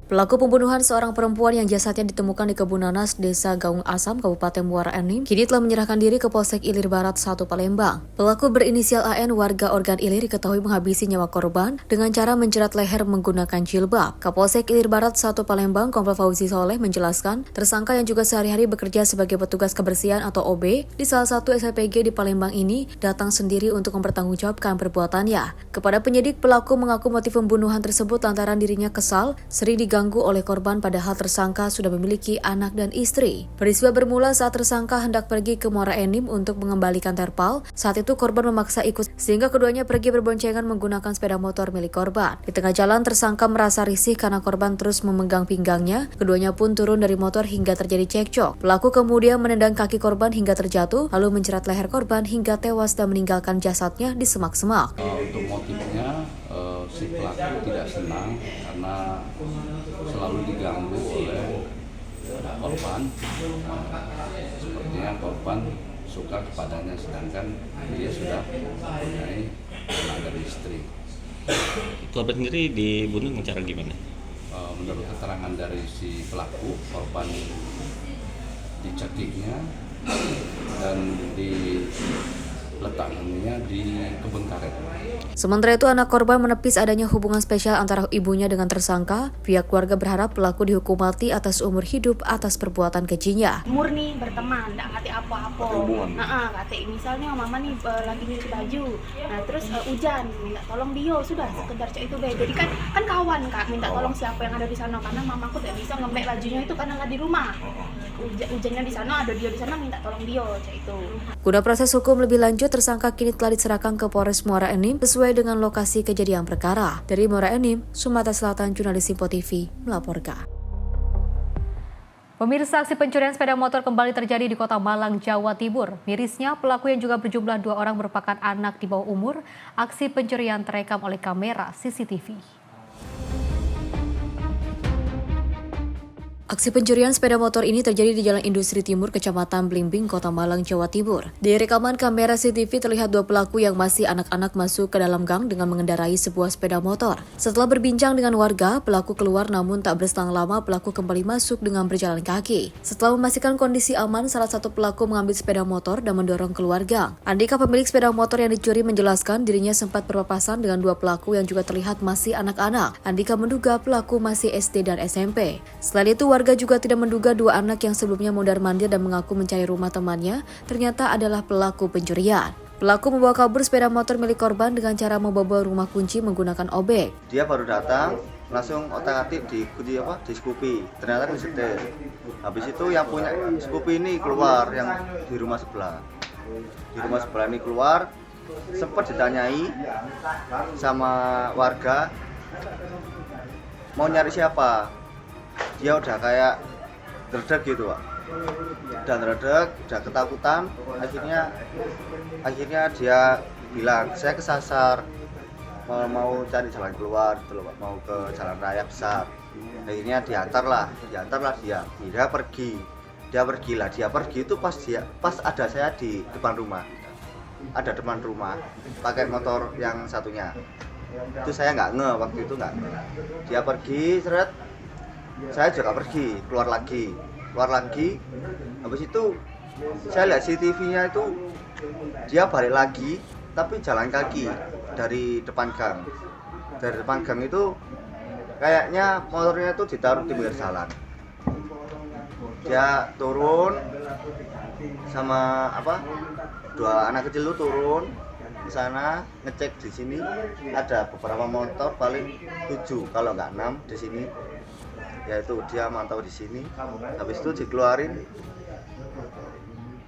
Pelaku pembunuhan seorang perempuan yang jasadnya ditemukan di kebun nanas Desa Gaung Asam, Kabupaten Muara Enim, kini telah menyerahkan diri ke Polsek Ilir Barat 1 Palembang. Pelaku berinisial AN, warga Organ Ilir, diketahui menghabisi nyawa korban dengan cara menjerat leher menggunakan jilbab. Kapolsek Ilir Barat 1 Palembang, Kompol Fauzi Soleh, menjelaskan tersangka yang juga sehari-hari bekerja sebagai petugas kebersihan atau OB di salah satu SPPG di Palembang ini datang sendiri untuk mempertanggungjawabkan perbuatannya. Kepada penyidik, pelaku mengaku motif pembunuhan tersebut lantaran dirinya kesal, sering diganggu oleh korban padahal tersangka sudah memiliki anak dan istri. Peristiwa bermula saat tersangka hendak pergi ke Muara Enim untuk mengembalikan terpal. Saat itu korban memaksa ikut sehingga keduanya pergi berboncengan menggunakan sepeda motor milik korban. Di tengah jalan tersangka merasa risih karena korban terus memegang pinggangnya. Keduanya pun turun dari motor hingga terjadi cekcok. Pelaku kemudian menendang kaki korban hingga terjatuh lalu menjerat leher korban hingga tewas dan meninggalkan jasadnya di semak-semak. Untuk motifnya si pelaku tidak senang karena selalu diganggu oleh korban. Sepertinya korban suka kepadanya sedangkan dia sudah mempunyai anak dan istri. Korban sendiri dibunuh dengan cara gimana? Menurut keterangan dari si pelaku, korban dicekiknya dan diletakkannya di kebun karet. Sementara itu, anak korban menepis adanya hubungan spesial antara ibunya dengan tersangka. Pihak keluarga berharap pelaku dihukum mati atas umur hidup atas perbuatan kejinya. Murni berteman, tidak kata apa-apa. Kata misalnya mama nih lagi nyuci baju, nah terus hujan, minta tolong dia, sudah sekedar cek itu deh. Jadi kan kawan Kak, minta tolong siapa yang ada di sana karena mamaku tidak bisa ngembek bajunya itu karena nggak di rumah. Hujannya di sana, ada dia di sana, minta tolong dia, cek itu. Guna proses hukum lebih lanjut, tersangka kini telah diserahkan ke Polres Muara Enim sesuai dengan lokasi kejadian perkara. Dari Muara Enim, Sumatera Selatan, jurnalis Simpo TV melaporkan. Pemirsa, aksi pencurian sepeda motor kembali terjadi di Kota Malang, Jawa Timur. Mirisnya, pelaku yang juga berjumlah 2 orang merupakan anak di bawah umur. Aksi pencurian terekam oleh kamera CCTV. Aksi pencurian sepeda motor ini terjadi di Jalan Industri Timur, Kecamatan Blimbing, Kota Malang, Jawa Timur. Di rekaman kamera CCTV terlihat dua pelaku yang masih anak-anak masuk ke dalam gang dengan mengendarai sebuah sepeda motor. Setelah berbincang dengan warga, pelaku keluar namun tak berselang lama pelaku kembali masuk dengan berjalan kaki. Setelah memastikan kondisi aman, salah satu pelaku mengambil sepeda motor dan mendorong keluar gang. Andika, pemilik sepeda motor yang dicuri, menjelaskan dirinya sempat berpapasan dengan dua pelaku yang juga terlihat masih anak-anak. Andika menduga pelaku masih SD dan SMP. Selain itu, warga juga tidak menduga dua anak yang sebelumnya mondar-mandir dan mengaku mencari rumah temannya ternyata adalah pelaku pencurian. Pelaku membawa kabur sepeda motor milik korban dengan cara membobol rumah kunci menggunakan obek. Dia baru datang, langsung otak-atik di Scoopy, ternyata disetir. Habis itu yang punya Scoopy ini keluar, yang di rumah sebelah. Di rumah sebelah ini keluar, sempat ditanyai sama warga, mau nyari siapa? Dia udah kayak dredeg gitu, Pak. Udah dredeg, udah ketakutan. Akhirnya dia bilang, saya kesasar, mau cari jalan keluar, gitu loh, Pak. Mau ke jalan raya besar. Akhirnya diantarlah dia. Dia pergi itu pas ada saya di depan rumah. Ada depan rumah, pakai motor yang satunya. Itu saya nggak waktu itu nggak. Dia pergi, seret. Saya juga pergi, keluar lagi. Habis itu saya lihat CCTV-nya itu dia balik lagi, tapi jalan kaki dari depan gang. Dari depan gang itu kayaknya motornya itu ditaruh di pinggir jalan. Dia turun sama dua anak kecil itu turun di sana, ngecek di sini ada beberapa motor, paling 7 kalau nggak 6 di sini. Yaitu dia mantau di sini, habis itu dikeluarin,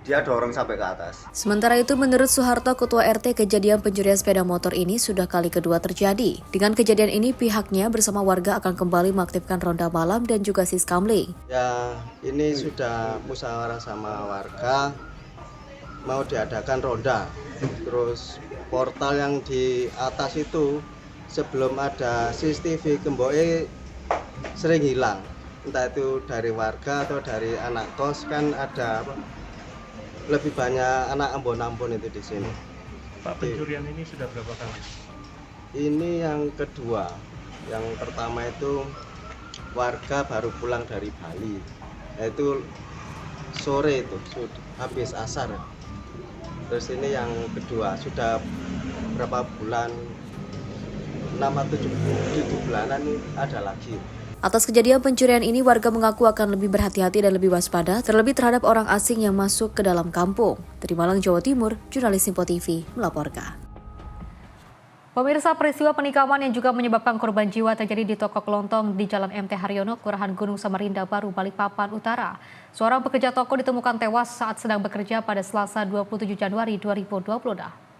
dia dorong sampai ke atas. Sementara itu, menurut Soeharto, Ketua RT, kejadian pencurian sepeda motor ini sudah kali kedua terjadi. Dengan kejadian ini, pihaknya bersama warga akan kembali mengaktifkan ronda malam dan juga siskamling. Ya, ini sudah musyawarah sama warga, mau diadakan ronda. Terus portal yang di atas itu sebelum ada CCTV Gemboe sering hilang, entah itu dari warga atau dari anak kos, kan ada lebih banyak anak ambon-ambon itu di sini. Pak, pencurian ini sudah berapa kali? Ini yang kedua. Yang pertama itu warga baru pulang dari Bali, yaitu sore itu habis asar. Terus ini yang kedua, sudah berapa bulan, 6 atau 7 bulanan ada lagi. Atas kejadian pencurian ini, warga mengaku akan lebih berhati-hati dan lebih waspada, terlebih terhadap orang asing yang masuk ke dalam kampung. Dari Malang, Jawa Timur, jurnalis Simpo TV melaporkan. Pemirsa, peristiwa penikaman yang juga menyebabkan korban jiwa terjadi di toko kelontong di Jalan MT Haryono, Kelurahan Gunung Samarinda Baru, Balikpapan Utara. Seorang pekerja toko ditemukan tewas saat sedang bekerja pada Selasa 27 Januari 2026.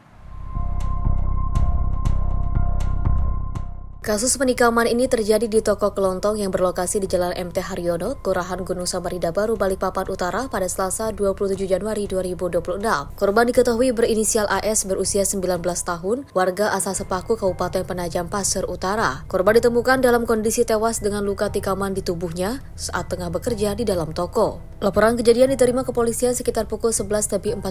Kasus penikaman ini terjadi di toko kelontong yang berlokasi di Jalan MT Haryono, Kelurahan Gunung Samarinda Baru, Balikpapan Utara pada Selasa 27 Januari 2026. Korban diketahui berinisial AS berusia 19 tahun, warga asal Sepaku, Kabupaten Penajam Pasir Utara. Korban ditemukan dalam kondisi tewas dengan luka tikaman di tubuhnya saat tengah bekerja di dalam toko. Laporan kejadian diterima kepolisian sekitar pukul 11:40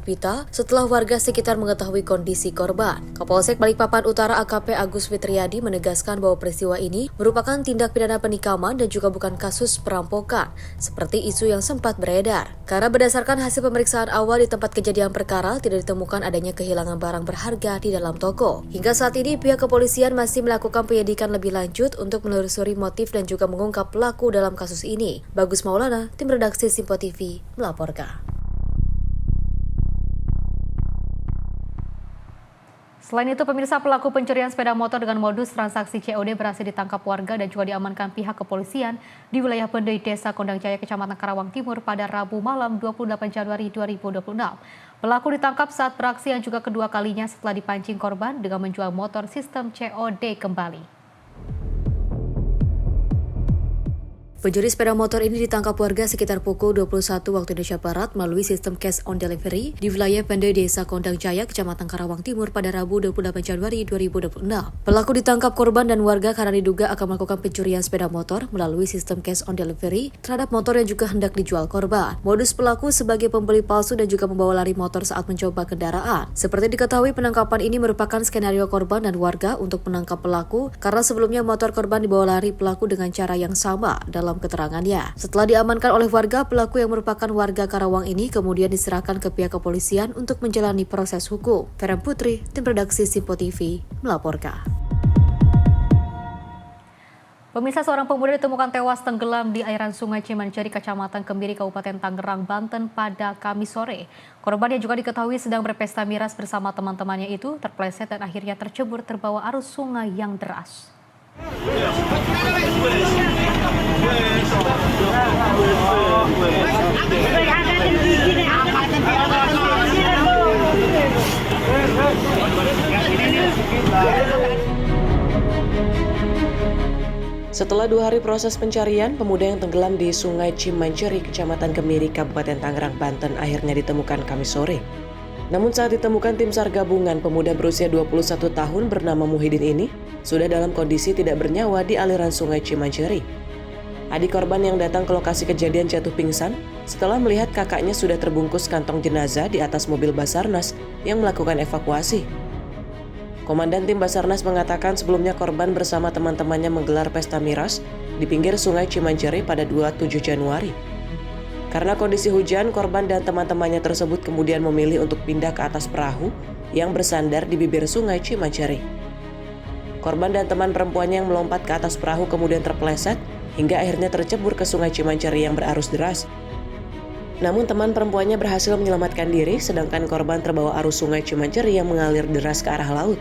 WITA setelah warga sekitar mengetahui kondisi korban. Kapolsek Balikpapan Utara AKP Agus Fitriadi menegaskan bahwa peristiwa ini merupakan tindak pidana penikaman dan juga bukan kasus perampokan, seperti isu yang sempat beredar. Karena berdasarkan hasil pemeriksaan awal di tempat kejadian perkara, tidak ditemukan adanya kehilangan barang berharga di dalam toko. Hingga saat ini, pihak kepolisian masih melakukan penyelidikan lebih lanjut untuk menelusuri motif dan juga mengungkap pelaku dalam kasus ini. Bagus Maulana, tim redaksi Simpo TV, melaporkan. Selain itu, pemirsa, pelaku pencurian sepeda motor dengan modus transaksi COD berhasil ditangkap warga dan juga diamankan pihak kepolisian di wilayah Pendei, Desa Kondang Jaya, Kecamatan Karawang Timur pada Rabu malam 28 Januari 2026. Pelaku ditangkap saat beraksi yang juga kedua kalinya setelah dipancing korban dengan menjual motor sistem COD kembali. Pencuri sepeda motor ini ditangkap warga sekitar pukul 21 waktu Indonesia Barat melalui sistem cash on delivery di wilayah Pende Desa Kondang Jaya, Kecamatan Karawang Timur pada Rabu 28 Januari 2026. Pelaku ditangkap korban dan warga karena diduga akan melakukan pencurian sepeda motor melalui sistem cash on delivery terhadap motor yang juga hendak dijual korban. Modus pelaku sebagai pembeli palsu dan juga membawa lari motor saat mencoba kendaraan. Seperti diketahui, penangkapan ini merupakan skenario korban dan warga untuk menangkap pelaku karena sebelumnya motor korban dibawa lari pelaku dengan cara yang sama dalam keterangannya. Setelah diamankan oleh warga, pelaku yang merupakan warga Karawang ini kemudian diserahkan ke pihak kepolisian untuk menjalani proses hukum. Feren Putri, tim redaksi Simpo TV, melaporkan. Pemirsa, seorang pemuda ditemukan tewas tenggelam di airan Sungai Cimanceri, Kecamatan Kemiri, Kabupaten Tangerang, Banten pada Kamis sore. Korban yang juga diketahui sedang berpesta miras bersama teman-temannya itu terpleset dan akhirnya tercebur terbawa arus sungai yang deras. Setelah 2 hari proses pencarian, pemuda yang tenggelam di Sungai Cimanceri, Kecamatan Kemiri, Kabupaten Tangerang, Banten akhirnya ditemukan Kamis sore. Namun saat ditemukan tim SAR gabungan, pemuda berusia 21 tahun bernama Muhyiddin ini sudah dalam kondisi tidak bernyawa di aliran Sungai Cimanceri. Adik korban yang datang ke lokasi kejadian jatuh pingsan setelah melihat kakaknya sudah terbungkus kantong jenazah di atas mobil Basarnas yang melakukan evakuasi. Komandan tim Basarnas mengatakan sebelumnya korban bersama teman-temannya menggelar pesta miras di pinggir Sungai Cimanceri pada 27 Januari. Karena kondisi hujan, korban dan teman-temannya tersebut kemudian memilih untuk pindah ke atas perahu yang bersandar di bibir Sungai Cimanceri. Korban dan teman perempuannya yang melompat ke atas perahu kemudian terpleset hingga akhirnya tercebur ke Sungai Cimanceri yang berarus deras. Namun teman perempuannya berhasil menyelamatkan diri, sedangkan korban terbawa arus Sungai Cimanceri yang mengalir deras ke arah laut.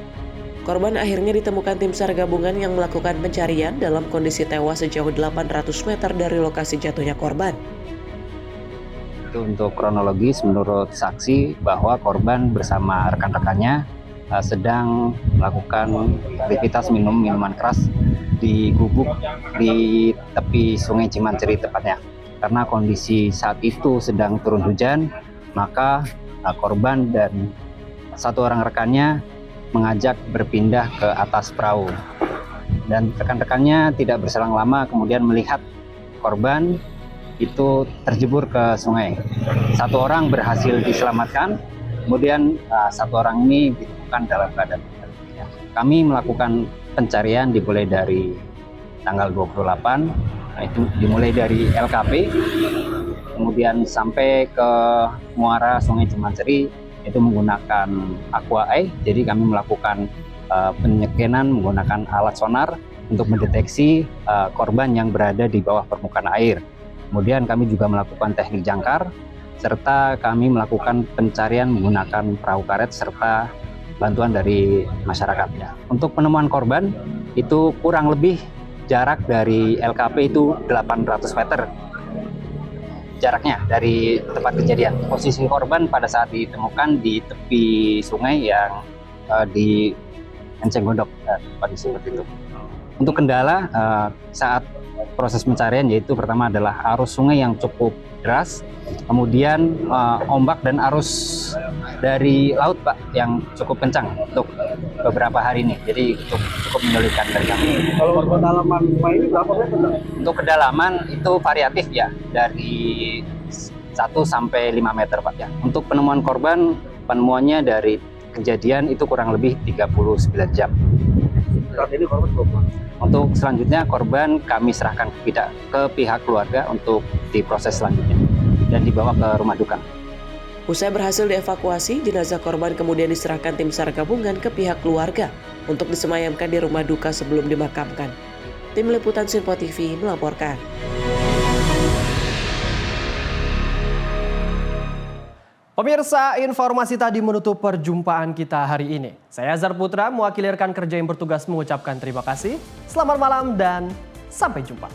Korban akhirnya ditemukan tim SAR gabungan yang melakukan pencarian dalam kondisi tewas sejauh 800 meter dari lokasi jatuhnya korban. Untuk kronologis, menurut saksi bahwa korban bersama rekan-rekannya sedang melakukan aktivitas minum minuman keras di gubuk di tepi Sungai Cimanceri tepatnya. Karena kondisi saat itu sedang turun hujan, maka korban dan satu orang rekannya mengajak berpindah ke atas perahu. Dan rekan-rekannya tidak berselang lama kemudian melihat korban itu terjebur ke sungai. Satu orang berhasil diselamatkan, kemudian satu orang ini ditemukan dalam keadaan tertidur. Kami melakukan pencarian dimulai dari tanggal 28, itu dimulai dari LKP, kemudian sampai ke muara Sungai Cimanceri itu menggunakan Aqua Eye. Jadi kami melakukan penyekenan menggunakan alat sonar untuk mendeteksi korban yang berada di bawah permukaan air. Kemudian kami juga melakukan teknik jangkar, serta kami melakukan pencarian menggunakan perahu karet serta bantuan dari masyarakat. Untuk penemuan korban itu kurang lebih jarak dari LKP itu 800 meter jaraknya dari tempat kejadian. Posisi korban pada saat ditemukan di tepi sungai yang di Enceng Gondok, kondisi seperti itu. Untuk kendala saat proses pencarian yaitu pertama adalah arus sungai yang cukup deras, kemudian ombak dan arus dari laut Pak yang cukup kencang untuk beberapa hari ini, jadi cukup menyulitkan dari kami. Kalau kedalaman sungai ini berapa meter? Untuk kedalaman itu variatif ya, dari 1 sampai 5 meter Pak ya. Untuk penemuan korban, penemuannya dari kejadian itu kurang lebih 39 jam. Saat ini korban berapa? Untuk selanjutnya korban kami serahkan ke pihak keluarga untuk diproses selanjutnya dan dibawa ke rumah duka. Usai berhasil dievakuasi, jenazah korban kemudian diserahkan tim SAR gabungan ke pihak keluarga untuk disemayamkan di rumah duka sebelum dimakamkan. Tim Liputan Simpo TV melaporkan. Pemirsa, informasi tadi menutup perjumpaan kita hari ini. Saya Azhar Putra, mewakili rekan kerja yang bertugas mengucapkan terima kasih. Selamat malam dan sampai jumpa.